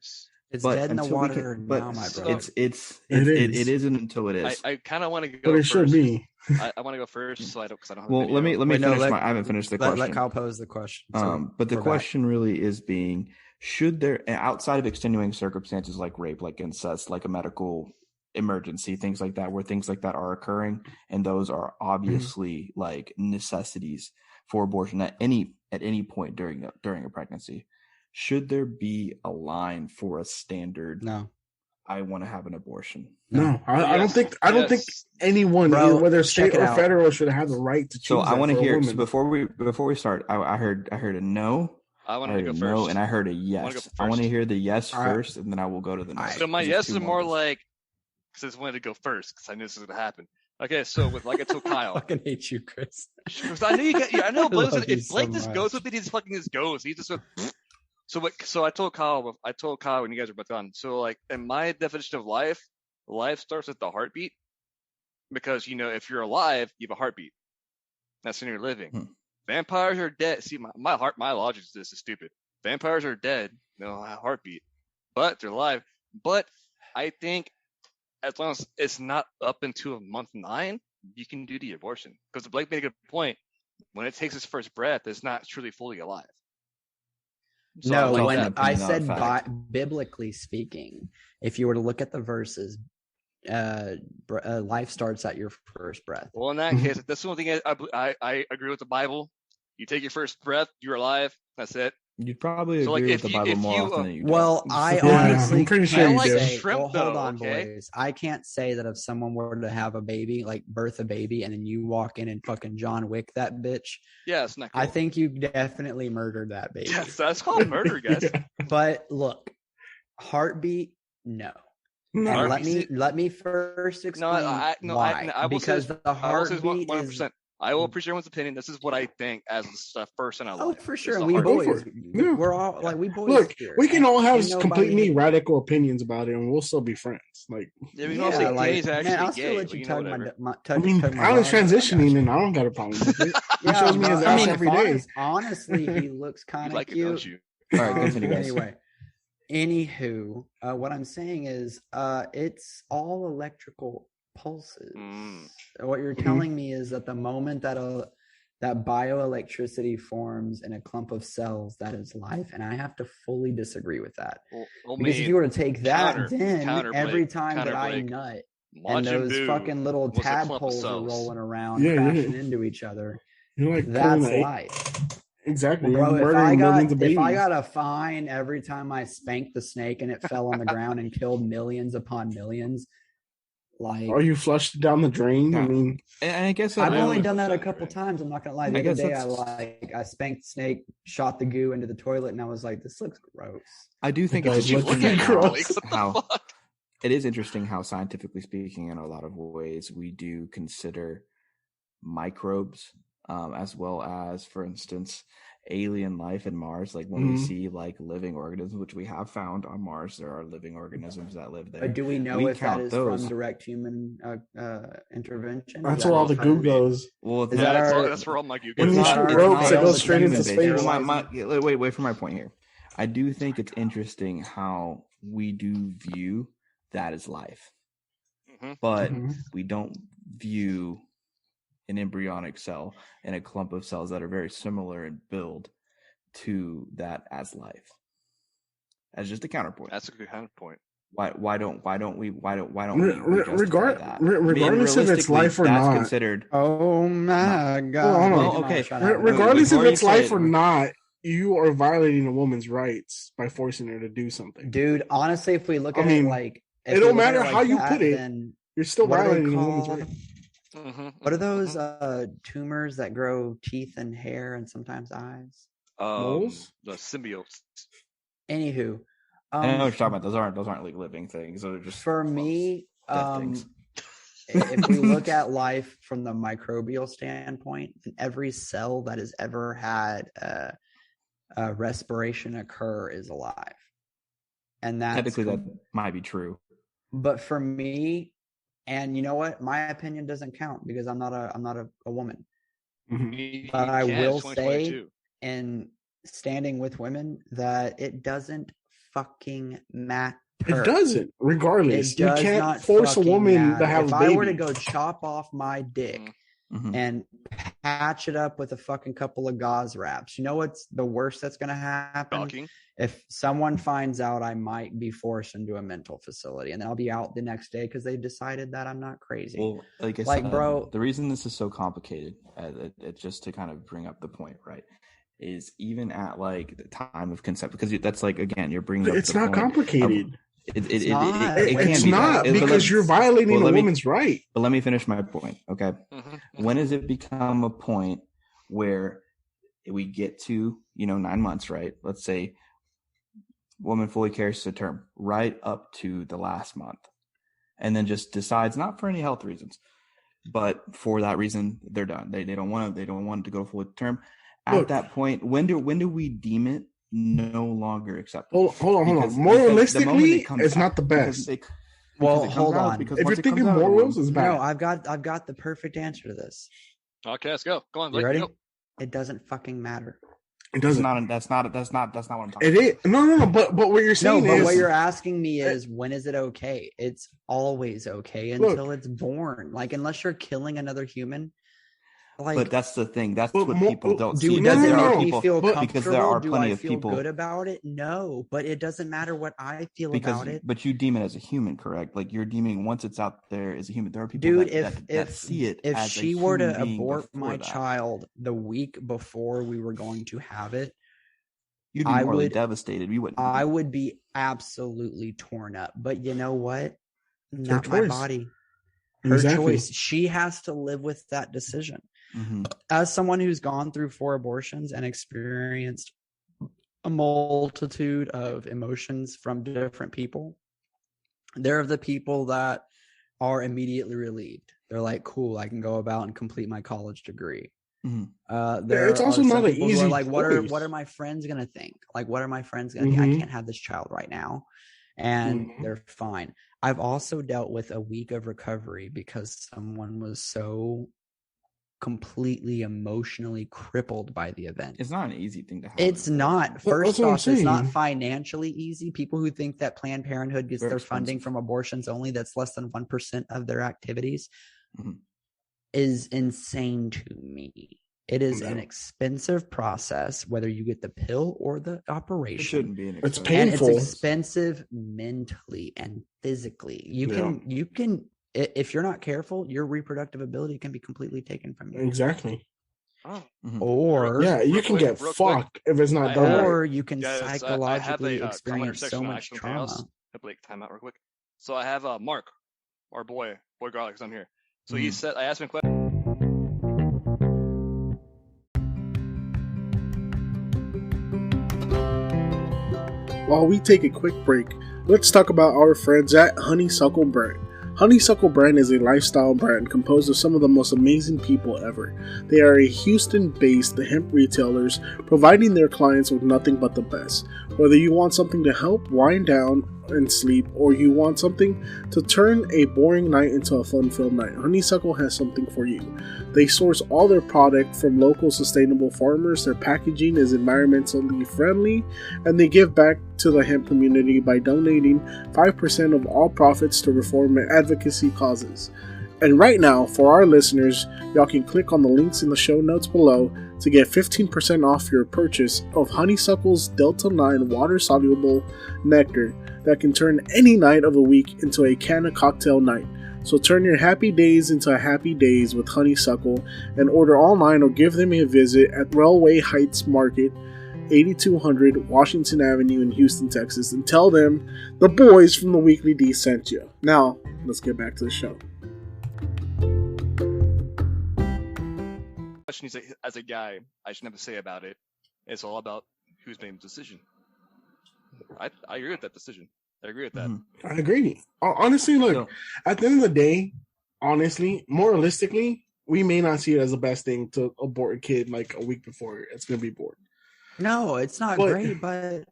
It's dead in the water now, my brother. It isn't until it is. I kind of want to go. But it should be. I want to go first, because I don't. Have well, let me finish. I haven't finished the question. Let Kyle pose the question. But the question really is being: should there, outside of extenuating circumstances like rape, like incest, like a medical emergency, things like that, where things like that are occurring, and those are obviously like necessities for abortion at any point during a pregnancy, should there be a line for a standard? No. I want to have an abortion. No, I don't think anyone, whether state or federal, should have the right to choose. So I want to hear. So before we start, I heard a no. I want to go first. No, and I heard a yes. I want to hear the yes first, and then I will go to the no. So my yes is more like, because I just wanted to go first because I knew this was going to happen. Okay, so with like I told Kyle, I fucking hate you, Chris. Because I knew I know Blake. If Blake so just goes with it, he just goes. He just. So I told Kyle when you guys were both on. So like in my definition of life starts with the heartbeat, because if you're alive, you have a heartbeat. That's when you're living. Vampires are dead. See, my logic is this is stupid. Vampires are dead. No heartbeat, but they're alive. But I think as long as it's not up into month 9, you can do the abortion. Because Blake made a good point. When it takes its first breath, it's not truly fully alive. So no, when I said biblically speaking, if you were to look at the verses, life starts at your first breath. Well, in that case, that's the one thing I agree with the Bible. You take your first breath, you're alive. That's it. You'd probably agree with the Bible more often than you do. Well, I honestly, I'm pretty sure I you like do. Shrimp, hold on, boys. I can't say that if someone were to have a baby, like birth a baby, and then you walk in and fucking John Wick that bitch. Yeah, it's not cool. I think you definitely murdered that baby. Yes, that's called murder, guys. But look, heartbeat, no. No, and let me first explain why. Because the heartbeat is. I will appreciate everyone's opinion. This is what I think as the first in our life. Oh, for sure. We boys, we're all like we boys. Look, here. we can all have completely radical opinions about it, and we'll still be friends. Like, I'll still let you tug my. I mean, Alan's transitioning, and I don't got a problem with it. He shows me his ass every day. Honestly, he looks kind of cute. Don't you? All right, continue. Anyway, anywho, what I'm saying is, it's all electrical pulses. What you're telling me is that the moment that that bioelectricity forms in a clump of cells that is life, and I have to fully disagree with that. Because if you were to take that, then every time that I nut and those fucking little tadpoles are rolling around crashing into each other, that's life. Exactly, bro. If I got a fine every time I spanked the snake and it fell on the ground and killed millions upon millions, like, or you flushed down the drain. I mean, and I guess I've only done that a couple times. I'm not gonna lie. The other day, I spanked the snake, shot the goo into the toilet, and I was like, "This looks gross." I do think it's interesting how it is interesting how, scientifically speaking, in a lot of ways, we do consider microbes, as well as, for instance, alien life in Mars. Like when we see like living organisms, which we have found on Mars, there are living organisms that live there. But do we know if that is from direct human intervention? That's where all the goo goes. Well, that's where all my goo goes. When you shoot ropes, it goes straight into space. Wait for my point here. I do think it's interesting how we do view that as life, but we don't view an embryonic cell and a clump of cells that are very similar in build to that as life. As just a counterpoint. That's a good counterpoint. Why don't we regardless if it's life or not considered? Oh my god. Well, okay. Regardless if it's life or not, you are violating a woman's rights by forcing her to do something. Dude, honestly, if we look at it like, it don't matter how you put it, you're still violating a woman's rights. What are those tumors that grow teeth and hair and sometimes eyes? Moles? The symbiotes. Anywho, I know what you're talking about. Those aren't like living things. Those are just for me. Things. If we look at life from the microbial standpoint, then every cell that has ever had a respiration occur is alive, and that's technically that might be true. But for me, and you know what, my opinion doesn't count because I'm not a woman. But I will say, in standing with women, that it doesn't fucking matter. It doesn't, regardless. You can't force a woman to have a baby. If I were to go chop off my dick and patch it up with a fucking couple of gauze wraps, you know what's the worst that's going to happen? Talking. If someone finds out, I might be forced into a mental facility, and then I'll be out the next day because they decided that I'm not crazy. Well, like I said, bro, the reason this is so complicated, just to kind of bring up the point, right, is even at like the time of consent, because that's like, again, you're bringing up it's not complicated. It's not because you're violating a woman's right. But let me finish my point, okay? When does it become a point where we get to 9 months, right? Let's say woman fully carries to term right up to the last month, and then just decides, not for any health reasons, but for that reason, they're done. They don't want it to go full term. At that point, when do we deem it no longer acceptable? Hold on. Moralistically, it's not the best. Hold on. If you're thinking morals is bad. No, I've got the perfect answer to this. Okay, let's go. Go on, you ready? Go. It doesn't fucking matter. It doesn't. That's not what I'm talking about. It is. No. But what you're saying is. No, but what you're asking me is, when is it okay? It's always okay until it's born. Like, unless you're killing another human. Like, but that's the thing. That's what people don't see. Does it make me feel comfortable? Because there are plenty of people. Do I feel good about it? No, but it doesn't matter what I feel about it. But you deem it as a human, correct? Like, you're deeming once it's out there as a human. There are people that see it. If she were to abort my child the week before we were going to have it, you'd be morally devastated. You wouldn't. I would be absolutely torn up. But you know what? Not my body. Her choice. She has to live with that decision. As someone who's gone through 4 abortions and experienced a multitude of emotions from different people, there are the people that are immediately relieved. They're like, cool, I can go about and complete my college degree. It's also not an easy like, what are my friends gonna think? Like, what are my friends gonna think? I can't have this child right now. And they're fine. I've also dealt with a week of recovery because someone was so completely emotionally crippled by the event. It's not an easy thing to have. It's not. First off, it's not financially easy. People who think that Planned Parenthood gets their funding from abortions only, that's less than 1% of their activities, is insane to me. It is an expensive process, whether you get the pill or the operation. It shouldn't be an It's expensive. painful. And it's expensive mentally and physically. You can, if you're not careful, your reproductive ability can be completely taken from you. Exactly. Oh. Or you can get fucked if it's not done or right. you can psychologically experience so much trauma. Blake, time out real quick. So I have Mark, our boy Garlic, because I'm here. So he said, I asked him a question. While we take a quick break, let's talk about our friends at Honeysuckle Brand. Honeysuckle Brand is a lifestyle brand composed of some of the most amazing people ever. They are a Houston-based hemp retailers providing their clients with nothing but the best. Whether you want something to help wind down and sleep, or you want something to turn a boring night into a fun-filled night, Honeysuckle has something for you. They source all their product from local sustainable farmers, their packaging is environmentally friendly, and they give back to the hemp community by donating 5% of all profits to reform and advocacy causes. And right now, for our listeners, y'all can click on the links in the show notes below to get 15% off your purchase of Honeysuckle's Delta 9 water-soluble nectar that can turn any night of the week into a canna cocktail night. So turn your happy days into happy days with Honeysuckle and order online or give them a visit at Railway Heights Market, 8200 Washington Avenue in Houston, Texas, and tell them the boys from the Weekly D sent you. Now, let's get back to the show. As a guy, I shouldn't have to say about it. It's all about who's making the decision. I agree with that decision. I agree with that. I agree. Honestly, look, at the end of the day, honestly, moralistically, we may not see it as the best thing to abort a kid like a week before it's going to be born. No, it's not great, but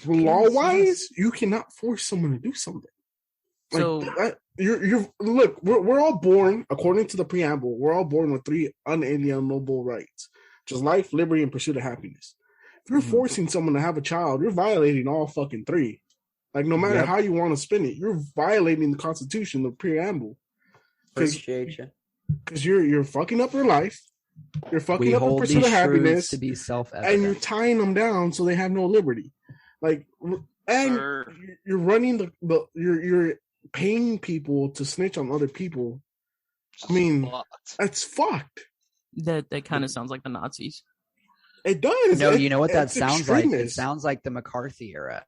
law-wise, you cannot force someone to do something. Like, so look, we're all born, according to the preamble, we're all born with 3 unalienable rights, which is life, liberty, and pursuit of happiness. If you're forcing someone to have a child, you're violating all fucking 3. Like, no matter how you want to spin it, you're violating the Constitution, the preamble. Appreciate you. Because you're fucking up your life. You're fucking up the pursuit of happiness. To be self-evident. And you're tying them down so they have no liberty. Like, and you're running you're paying people to snitch on other people. I mean, that's fucked. That kind of sounds like the Nazis. It does. No, you know what that sounds like? It sounds like the McCarthy era.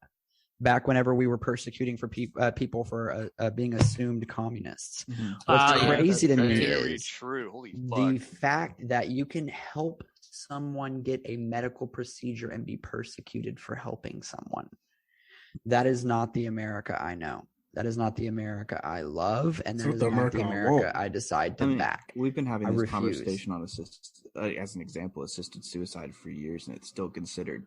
Back whenever we were persecuting for people for being assumed communists. What's crazy to me is the fact that you can help someone get a medical procedure and be persecuted for helping someone. That is not the America I know. That is not the America I love, and that is not the America I decide to back. We've been having this conversation on as an example, assisted suicide for years, and it's still considered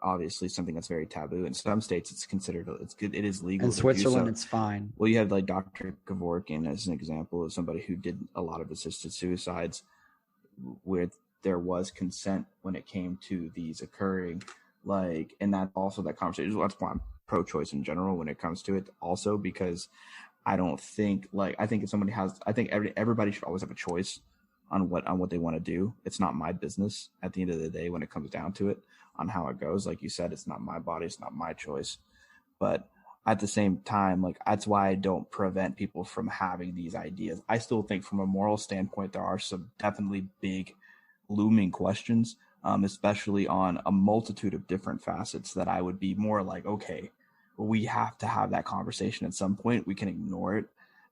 obviously something that's very taboo. In some states, it's considered it is legal. In Switzerland, it's fine. Well, you have like Dr. Kevorkian as an example of somebody who did a lot of assisted suicides, where there was consent when it came to these occurring. Like, and that also that conversation. That's why I'm pro-choice in general when it comes to it. Also, because I don't think I think if somebody has, I think everybody should always have a choice on what they want to do. It's not my business at the end of the day when it comes down to it. On how it goes. Like you said, it's not my body, it's not my choice. But at the same time, like that's why I don't prevent people from having these ideas. I still think from a moral standpoint, there are some definitely big looming questions, especially on a multitude of different facets that I would be more like, okay, well, we have to have that conversation at some point. We can ignore it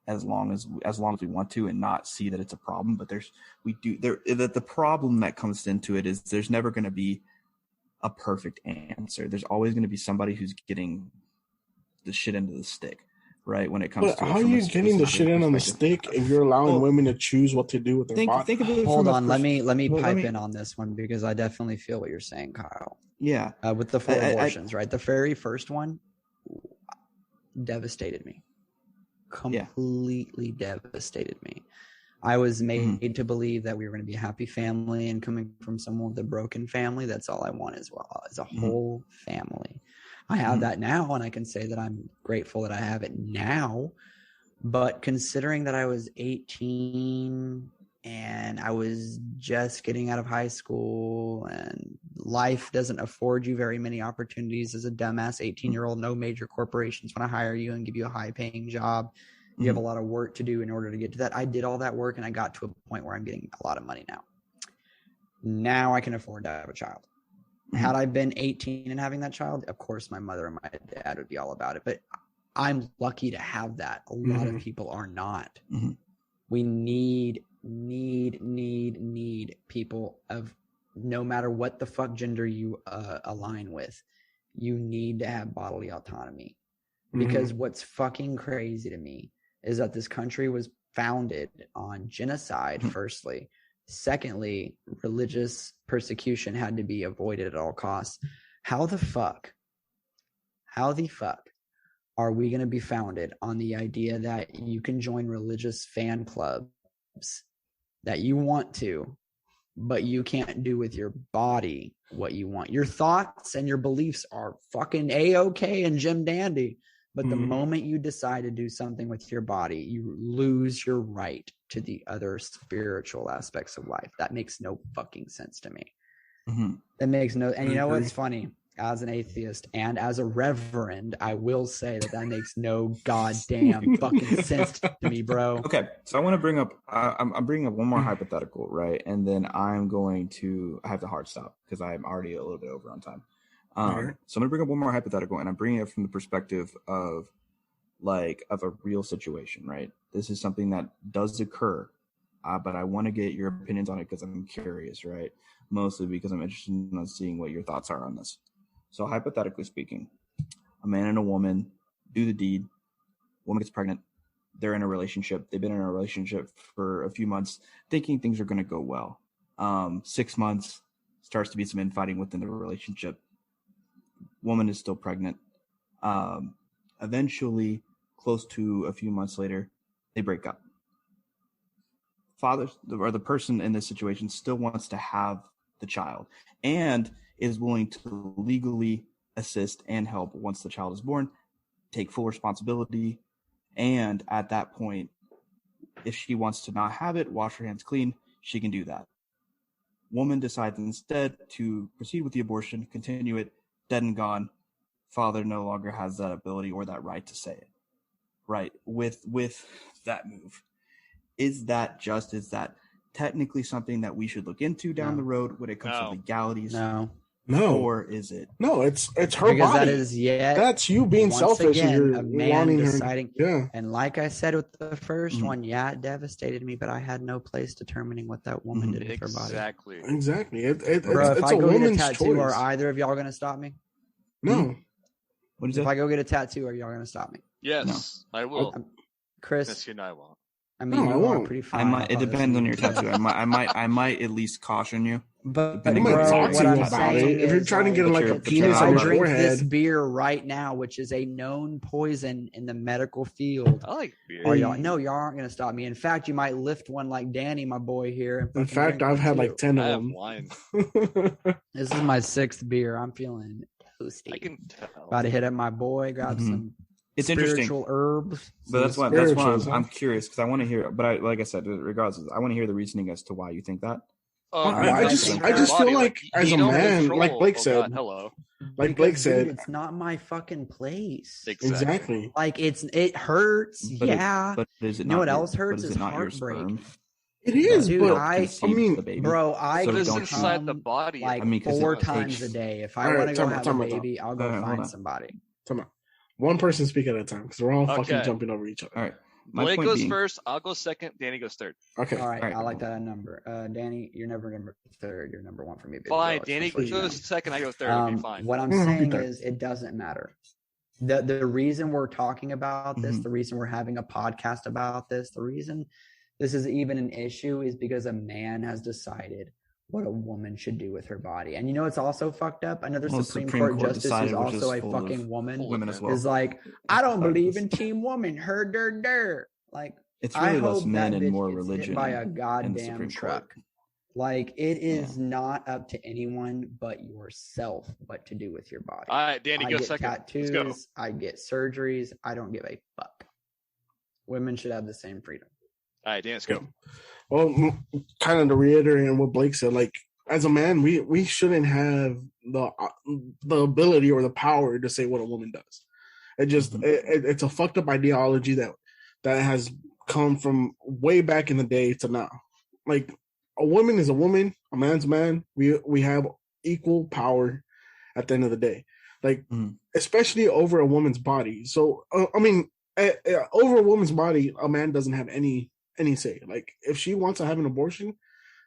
as long as we want to and not see that it's a problem. But the problem that comes into it is there's never going to be a perfect answer. There's always going to be somebody who's getting the shit into the stick, right? When it comes to how are you getting the shit in on the stick if you're allowing women to choose what to do with their body? Hold on, let me pipe in on this one because I definitely feel what you're saying, Kyle. Yeah, with the 4 abortions, right? The very first one devastated me, completely devastated me. I was made to believe that we were going to be a happy family, and coming from someone with a broken family, that's all I want as well, as a whole family. I have that now, and I can say that I'm grateful that I have it now. But considering that I was 18 and I was just getting out of high school and life doesn't afford you very many opportunities as a dumbass 18-year-old. No major corporations want to hire you and give you a high-paying job. You have a lot of work to do in order to get to that. I did all that work and I got to a point where I'm getting a lot of money now. Now I can afford to have a child. Had I been 18 and having that child, of course my mother and my dad would be all about it. But I'm lucky to have that. A lot of people are not. We need people of no matter what the fuck gender you align with. You need to have bodily autonomy. Because what's fucking crazy to me is that this country was founded on genocide, firstly. Secondly, religious persecution had to be avoided at all costs. How the fuck are we going to be founded on the idea that you can join religious fan clubs that you want to, but you can't do with your body what you want? Your thoughts and your beliefs are fucking A-okay and Jim Dandy. But the moment you decide to do something with your body, you lose your right to the other spiritual aspects of life. That makes no fucking sense to me. That makes no, and you know what's funny? As an atheist and as a reverend, I will say that makes no goddamn fucking sense to me, bro. Okay, so I want to bring up, I'm bringing up one more hypothetical, right? And then I have to hard stop because I'm already a little bit over on time. So I'm gonna bring up one more hypothetical, and I'm bringing it from the perspective of a real situation, right? This is something that does occur, but I want to get your opinions on it because I'm curious, right? Mostly because I'm interested in seeing what your thoughts are on this. So hypothetically speaking, a man and a woman do the deed. Woman gets pregnant. They're in a relationship. They've been in a relationship for a few months, thinking things are going to go well. 6 months, starts to be some infighting within the relationship. Woman is still pregnant. Eventually, close to a few months later, they break up. Father, or the person in this situation, still wants to have the child and is willing to legally assist and help once the child is born, take full responsibility. And at that point, if she wants to not have it, wash her hands clean, she can do that. Woman decides instead to proceed with the abortion, continue it, dead and gone. Father no longer has that ability or that right to say it. Right. With that move. Is that technically something that we should look into down the road when it comes to legalities? No. Or is it? No, it's her because body. That is that's you being selfish again, and you're a man wanting deciding. her. Yeah. And like I said with the first one, it devastated me, but I had no place determining what that woman did with her body. Exactly. Bro, if it's I a go get a woman's tattoo, choice. are either of y'all going to stop me? No. What is it? If I go get a tattoo, are y'all going to stop me? Yes, no. I will. Chris? Yes, you know I won't. I mean, I you won't. are pretty fine. I might. It depends on your tattoo. I might at least caution you. But I bro, might talk to what you I'm about it. saying If you're is, trying to get like a But penis I on your drink forehead, this beer right now, which is a known poison in the medical field. I like beer. Are y'all? No, y'all aren't going to stop me. In fact, you might lift one like Danny, my boy here. in fact, I've had like 10 I of have them. wine. This is my 6th beer. I'm feeling toasty. I can tell. About to hit up my boy. Grab some. It's spiritual interesting. herbs. But that's why Spirituals, I'm curious because I want to hear. But like I said, regardless, I want to hear the reasoning as to why you think that. I just feel like as a man, like Blake said, like Blake said, it's not my fucking place. Exactly. Like it hurts. But but is it you know what not else hurts? Is Is not your heartbreak. sperm? It is, Dude, but I mean, the baby. bro, I So can don't inside come the body. like I mean, 'cause 4 it times takes- a day. If I All right, want to go time have out, a baby, I'll go hold find on. somebody. come on. One person speak at a time because we're all fucking Okay. jumping over each other. All right. Blake goes first. I'll go second. Danny goes third. Okay. All right, All right. I like that number. Danny, you're never number 3rd. You're number 1 for me. Baby Fine. girl. Danny Just let you know. goes second. I go third. It'll be fine. What I'm Yeah, I'll be saying third. is it doesn't matter. The reason we're talking about this, the reason we're having a podcast about this, the reason this is even an issue is because a man has decided what a woman should do with her body. And you know it's also fucked up? Another Supreme Court justice who's also a fucking woman as well. is like, I don't believe in team woman. Her der. Like, It's I really less hope men that and bitch more gets religion hit by a in the goddamn Supreme truck. Court. Like, it is not up to anyone but yourself what to do with your body. All right, Danny, I go get second. tattoos, Let's go. I get surgeries. I don't give a fuck. Women should have the same freedom. All right, Dan, let's go. Well, kind of to reiterate on what Blake said, like as a man, we shouldn't have the ability or the power to say what a woman does. It just it's a fucked up ideology that has come from way back in the day to now. Like a woman is a woman, a man's a man. We have equal power at the end of the day. Like especially over a woman's body. So I mean, over a woman's body, a man doesn't have any say. Like if she wants to have an abortion,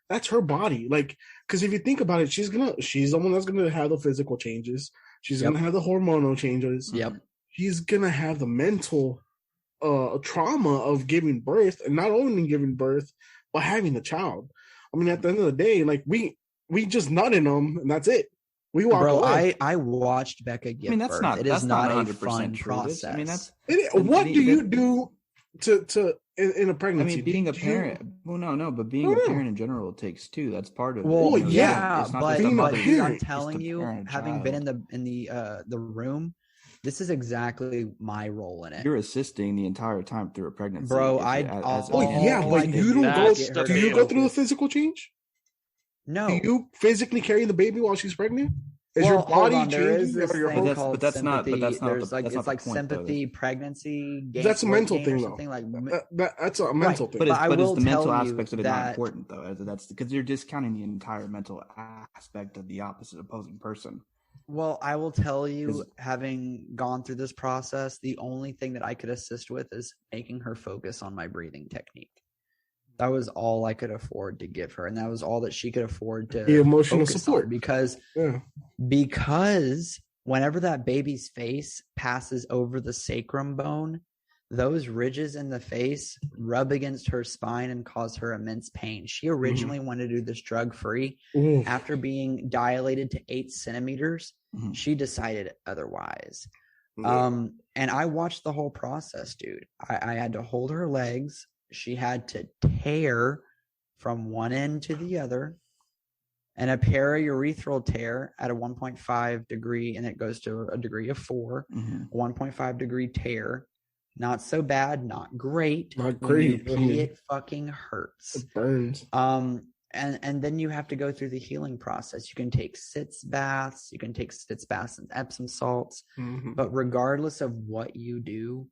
that's her body. Like, because if you think about it, she's the one that's gonna have the physical changes. She's gonna have the hormonal changes. Yep. She's gonna have the mental trauma of giving birth, and not only giving birth, but having the child. I mean, at the end of the day, like we just nutted them, and that's it. We walk away. I watched Becca give birth. It is not a fun process. I mean, what do you do to in a pregnancy? I mean, being a parent. Well, no, but being a parent in general takes two. That's part of it. Well, it's but being a parent. I'm telling you, having been in the room, this is exactly my role in it. You're assisting the entire time through a pregnancy, bro. But you don't go. Do you go through the physical change? No. Do you physically carry the baby while she's pregnant? Is your body changing? But that's not. It's like sympathy, pregnancy. That's a mental thing, though. That's a mental thing. But it's the mental aspects of it not important, though. That's because you're discounting the entire mental aspect of the opposite opposing person. Well, I will tell you, having gone through this process, the only thing that I could assist with is making her focus on my breathing technique. That was all I could afford to give her, and that was all that she could afford to the emotional support. Because whenever that baby's face passes over the sacrum bone, those ridges in the face rub against her spine and cause her immense pain. She originally wanted to do this drug-free. After being dilated to 8 centimeters, she decided otherwise. And I watched the whole process, dude. I had to hold her legs. She had to tear from one end to the other, and a periurethral tear at a 1.5 degree, and it goes to a degree of 4, 1.5 degree tear. Not so bad, not great. Not great. It fucking hurts. It burns. And then you have to go through the healing process. You can take sitz baths. You can take sitz baths and Epsom salts. But regardless of what you do,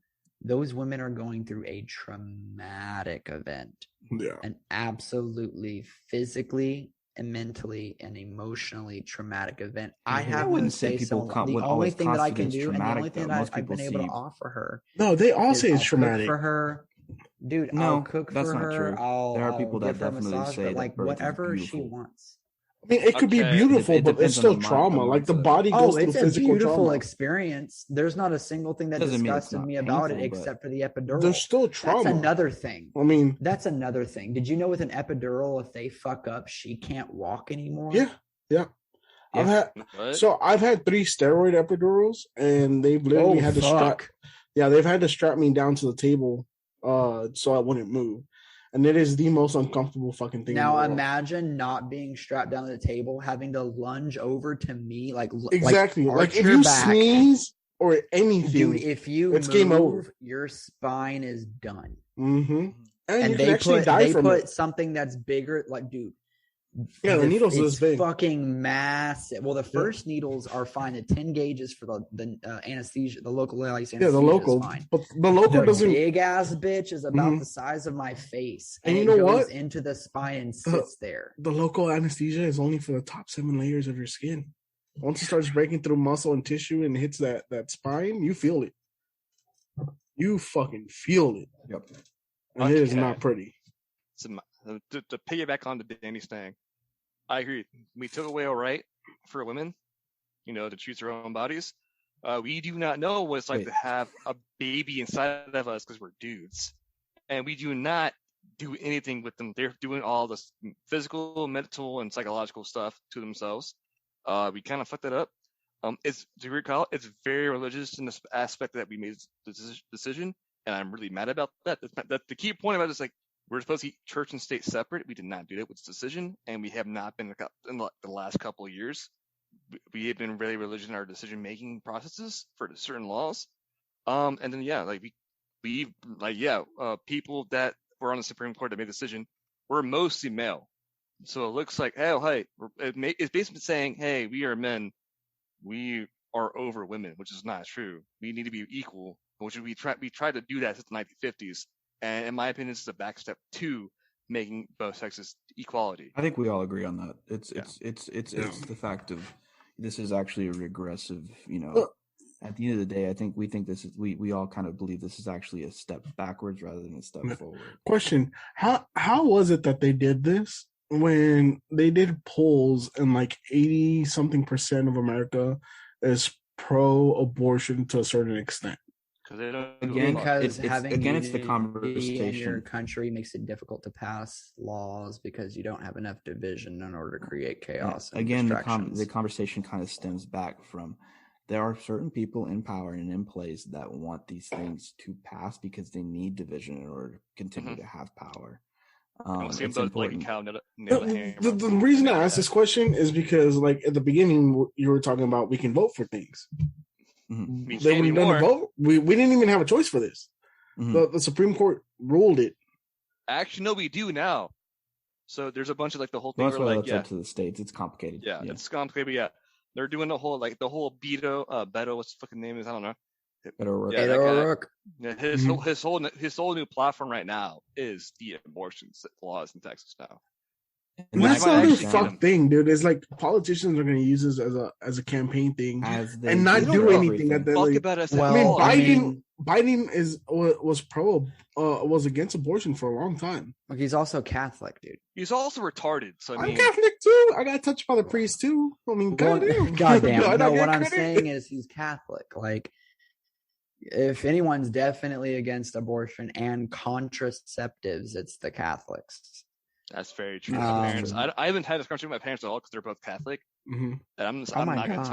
those women are going through a traumatic event. An absolutely physically and mentally and emotionally traumatic event. I wouldn't say so. The only thing that I can do, and the only thing that I've been able to offer her. No, they all say it's traumatic. For her, dude, I'll cook for her. That's not true. There are people that definitely say like whatever she wants. I mean, it could be beautiful, but it's still trauma. Like the body goes through physical trauma. It's a beautiful experience. There's not a single thing that disgusted me about it except for the epidural. There's still trauma. That's another thing. I mean, that's another thing. Did you know with an epidural, if they fuck up, she can't walk anymore? Yeah. I've had 3 steroid epidurals, and they've literally had to strap. Yeah, they've had to strap me down to the table, so I wouldn't move. And it is the most uncomfortable fucking thing. Now imagine not being strapped down to the table, having to lunge over to me, exactly. Like if you sneeze or anything, dude, if you it's game over. Your spine is done. And they put something that's bigger, like, dude. Yeah, the needles is big. Fucking massive. Well, the first needles are fine. The 10 gauges for the anesthesia, the local anesthesia. Yeah, the local. Is fine. But the local doesn't. Big ass bitch is about the size of my face, and you know it goes what? into the spine and sits there. The local anesthesia is only for the top 7 layers of your skin. Once it starts breaking through muscle and tissue and hits that spine, you feel it. You fucking feel it. Yep. And it is not pretty. So, to piggyback on to Danny's thing, I agree. We took away a right for women, to choose their own bodies. We do not know what it's like to have a baby inside of us because we're dudes. And we do not do anything with them. They're doing all this physical, mental, and psychological stuff to themselves. We kind of fucked that up. It's to recall, it's very religious in this aspect that we made this decision, and I'm really mad about that. The key point about it is we're supposed to keep church and state separate. We did not do that with this decision, and we have not been in the last couple of years. We have been really religious in our decision-making processes for certain laws. And then, people that were on the Supreme Court that made the decision, we're mostly male. So it looks like, hey, it's basically saying, hey, we are men. We are over women, which is not true. We need to be equal, which we try to do that since the 1950s. And in my opinion, this is a back step to making both sexes equality. I think we all agree on that. It's the fact of this is actually a regressive, at the end of the day, we think this is we all kind of believe this is actually a step backwards rather than a step forward. Question: How was it that they did this when they did polls and like 80-something% of America is pro-abortion to a certain extent? Because it's the conversation in your country makes it difficult to pass laws because you don't have enough division in order to create chaos. Again, the conversation kind of stems back from there are certain people in power and in place that want these things to pass because they need division in order to continue to have power. It's important. The reason I asked this question is because, like, at the beginning, you were talking about we can vote for things. Mm-hmm. Then when we vote, we didn't even have a choice for this. Mm-hmm. The Supreme Court ruled it. Actually, no, we do now. So there's a bunch of like the whole thing. Well, that's why that's up to the states. It's complicated. Yeah, it's complicated. But yeah, they're doing the whole Beto, what's the fucking name is? I don't know. Beto O'Rourke. Yeah, his whole new platform right now is the abortion laws in Texas now. And that's not a fuck thing, dude. It's like politicians are going to use this as a campaign thing and not do anything at that. Biden was against abortion for a long time. Look, he's also Catholic, dude. He's also retarded. So I'm Catholic too. I got touched by the priest too. I mean, goddamn. No, what I'm saying is he's Catholic. Like, if anyone's definitely against abortion and contraceptives, it's the Catholics. That's very true. My parents, I haven't had this conversation with my parents at all because they're both Catholic. Mm-hmm. And I'm not gonna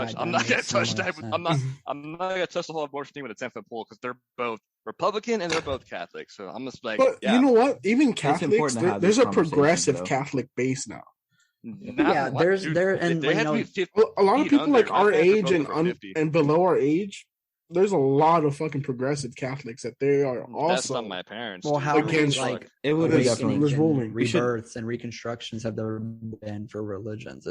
touch the whole abortion thing with a 10-foot pole because they're both Republican and they're both Catholic. So I'm just like, but you know what? Even Catholics, there's a progressive Catholic base now. A lot of people like our age and below our age. There's a lot of fucking progressive Catholics that they are also. That's not my parents. Well, how many it would be definitely ruling rebirths and reconstructions have there been for religions?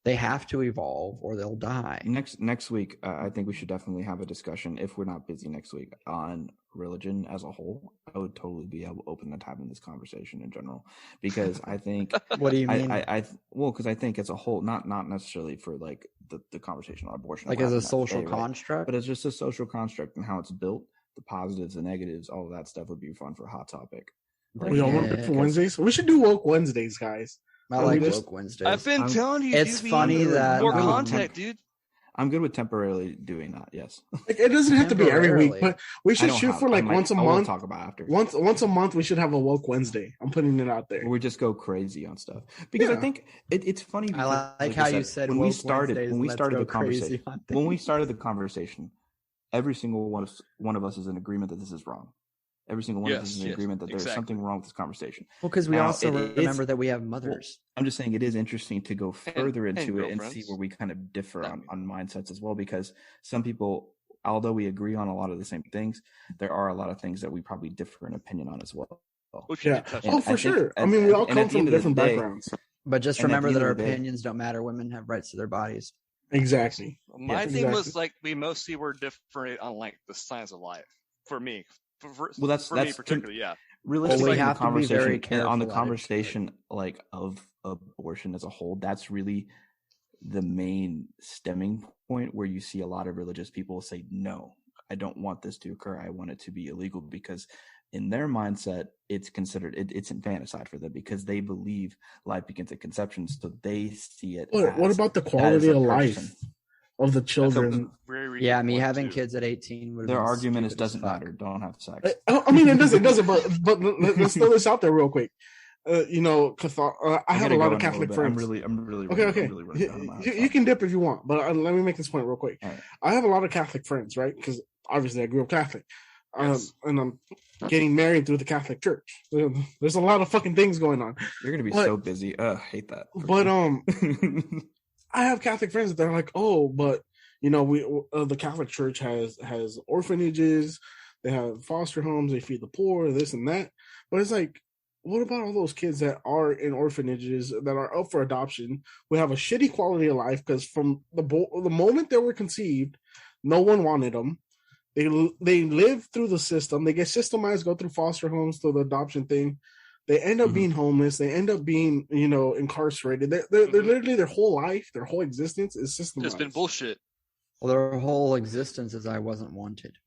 They have to evolve or they'll die. Next week, I think we should definitely have a discussion if we're not busy next week on religion as a whole. I would totally be open to having this conversation in general because I think. What do you mean? Because I think as a whole, not necessarily for like the conversation on abortion, like as a social construct, but it's just a social construct and how it's built. The positives, the negatives, all of that stuff would be fun for a hot topic. We all want for Wednesdays. We should do woke Wednesdays, guys. I like woke Wednesdays. I've been telling you, it's funny that more content, dude. I'm good with temporarily doing that. Yes, like, it doesn't have to be every week, but we should shoot for like once a month. We'll talk about after. Once a month, we should have a woke Wednesday. I'm putting it out there. We just go crazy on stuff because I think it's funny. Because, I like how you said when we started the conversation, every single one of us is in agreement that this is wrong. Every single one of us is in agreement that there's something wrong with this conversation. Well, because we also remember that we have mothers. I'm just saying it is interesting to go further into it and see where we kind of differ on mindsets as well, because some people, although we agree on a lot of the same things, there are a lot of things that we probably differ in opinion on as well. Yeah. For sure. I mean, we all come from different backgrounds. But just remember that our opinions don't matter. Women have rights to their bodies. Exactly. My thing was like we mostly were different on like the science of life. For me. That's me particularly, yeah. Realistically, we have to be very careful on the conversation like of abortion as a whole. That's really the main stemming point where you see a lot of religious people say, "No, I don't want this to occur. I want it to be illegal," because in their mindset, it's considered it's infanticide for them because they believe life begins at conception, so they see it. What about the quality of life of the children? Yeah, me having kids at 18 their argument is doesn't matter. Don't have sex. I mean, it doesn't. But let's throw this out there real quick. I have a lot of Catholic friends. I'm really okay. You can dip if you want, but let me make this point real quick. Right. I have a lot of Catholic friends, right? Because obviously I grew up Catholic, Yes. and I'm getting married through the Catholic Church. There's a lot of fucking things going on. You're gonna be so busy. Hate that. But I have Catholic friends that are like, oh, but the Catholic Church has orphanages, they have foster homes, they feed the poor, this and that. But it's like, what about all those kids that are in orphanages that are up for adoption? We have a shitty quality of life because from the moment they were conceived, no one wanted them. They live through the system. They get systemized, go through foster homes, through the adoption thing. They end up being homeless. They end up being, incarcerated. They're literally their whole life, their whole existence is systemized. It's been bullshit. Well, their whole existence is I wasn't wanted.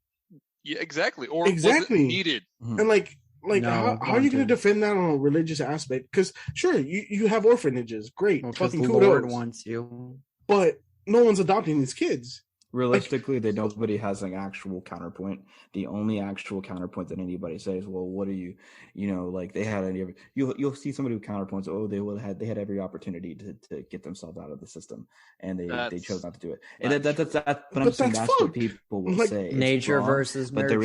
Yeah, exactly. Or wasn't needed. And how are you going to defend that on a religious aspect? Because sure, you have orphanages, great, fucking kudos. Lord wants you, but no one's adopting these kids. Realistically, nobody has an actual counterpoint. The only actual counterpoint that anybody says, well, what are you, they had any. You'll see somebody who counterpoints. Oh, they had every opportunity to get themselves out of the system, and they chose not to do it. And that's what people will say. Nature versus nurture. But there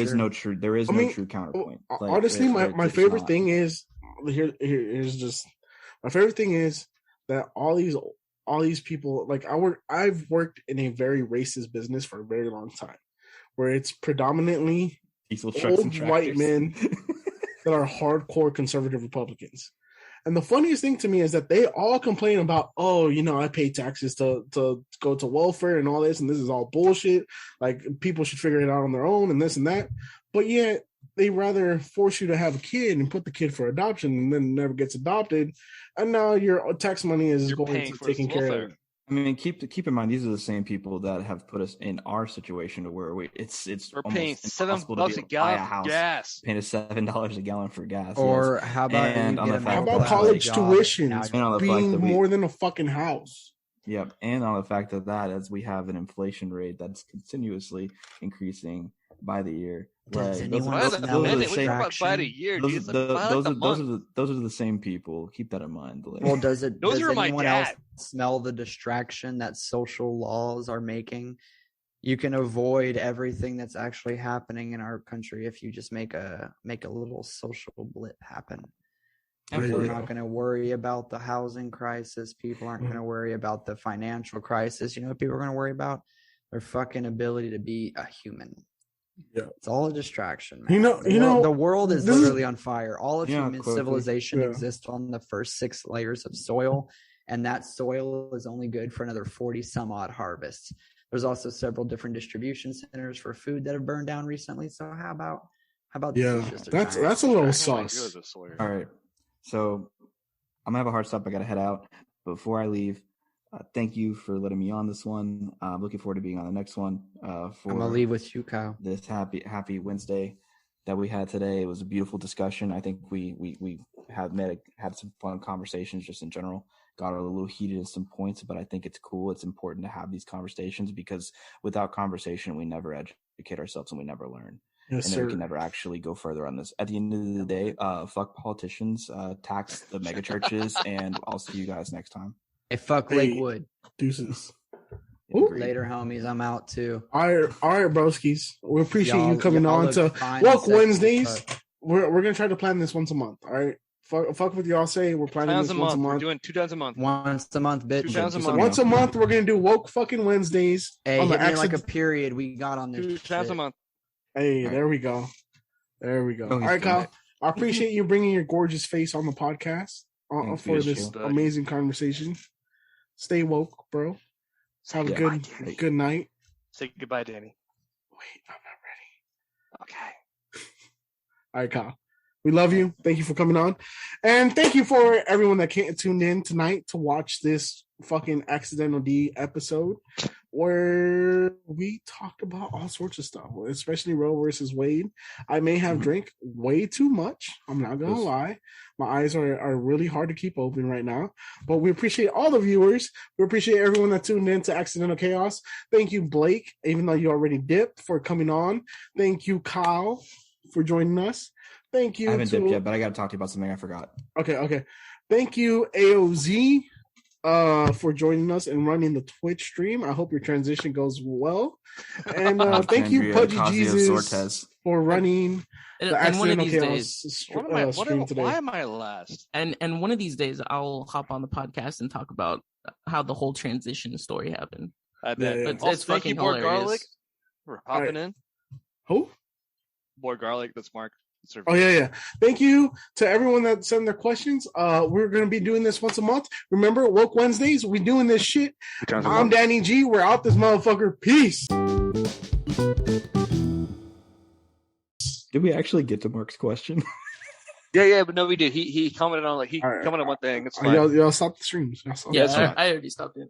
is no true counterpoint. Honestly, my favorite thing is here's just my favorite thing is that all these people, I've worked in a very racist business for a very long time, where it's predominantly old white men that are hardcore conservative Republicans. And the funniest thing to me is that they all complain about, I pay taxes to go to welfare and all this, and this is all bullshit. Like, people should figure it out on their own and this and that. But yet they rather force you to have a kid and put the kid for adoption, and then it never gets adopted. And now your tax money is going to taking care of it. I mean, keep in mind, these are the same people that have put us in our situation to where we're paying $7 a gallon for gas, paying $7 a gallon for gas. Or how about college tuition being more than a fucking house? Yep, and on the fact that as we have an inflation rate that's continuously increasing by the year. Those are the same people. Keep that in mind. Well, does anyone else smell the distraction that social laws are making? You can avoid everything that's actually happening in our country if you just make a little social blip happen. People are not going to worry about the housing crisis. People aren't going to worry about the financial crisis. You know what people are going to worry about? Their fucking ability to be a human. Yeah, it's all a distraction, man. The world is literally on fire. All of human civilization exists on the first 6 layers of soil, and that soil is only good for another 40 some odd harvests. There's also several different distribution centers for food that have burned down recently. So how about that's a little sauce. All right, so I'm gonna have a hard stop. I gotta head out. But before I leave, thank you for letting me on this one. I'm looking forward to being on the next one. I'm gonna leave with you, Kyle. This happy Wednesday that we had today. It was a beautiful discussion. I think we had some fun conversations just in general. Got a little heated at some points, but I think it's cool. It's important to have these conversations because without conversation, we never educate ourselves and we never learn. Yes, and we can never actually go further on this. At the end of the day, fuck politicians, tax the mega churches, and I'll see you guys next time. Hey, fuck Lakewood. Deuces. Later, homies. I'm out too. All right, broskies. We appreciate you coming on to Woke Wednesdays. We're gonna try to plan this once a month. All right. Fuck what y'all say. We're planning this once a month. We're doing 2 times a month. Once a month, bitch. 2 times a month. Once a month, we're gonna do Woke fucking Wednesdays. Hey, hit me like a period. We got on this. 2 times a month. Hey, there we go. All right, Kyle. I appreciate you bringing your gorgeous face on the podcast for this amazing conversation. Stay woke, bro. Have a good night. Say goodbye, Danny. Wait, I'm not ready. Okay. All right, Kyle. We love you. Thank you for coming on. And thank you for everyone that tuned in tonight to watch this fucking Accidental D episode where we talked about all sorts of stuff, especially Roe versus Wade. I may have drank way too much. I'm not going to lie. My eyes are really hard to keep open right now. But we appreciate all the viewers. We appreciate everyone that tuned in to Accidental Chaos. Thank you, Blake, even though you already dipped, for coming on. Thank you, Kyle, for joining us. Thank you. I haven't dipped yet, but I got to talk to you about something I forgot. Okay. Thank you, AOZ, for joining us and running the Twitch stream. I hope your transition goes well. And thank you, Pudgy Jesus, for running the Accidental Chaos stream today. Why am I last? And one of these days, I'll hop on the podcast and talk about how the whole transition story happened. I bet. Yeah. It's fucking hilarious. Garlic for hopping in. Who? Boy Garlic, that's Mark. Oh yeah. Thank you to everyone that sent their questions. We're gonna be doing this once a month. Remember, Woke Wednesdays. We doing this shit. I'm Danny G. We're out this motherfucker. Peace. Did we actually get to Mark's question? Yeah, but no, we did. He commented on commented on one thing. It's fine. Y'all stop the streams. Yeah, I already stopped it.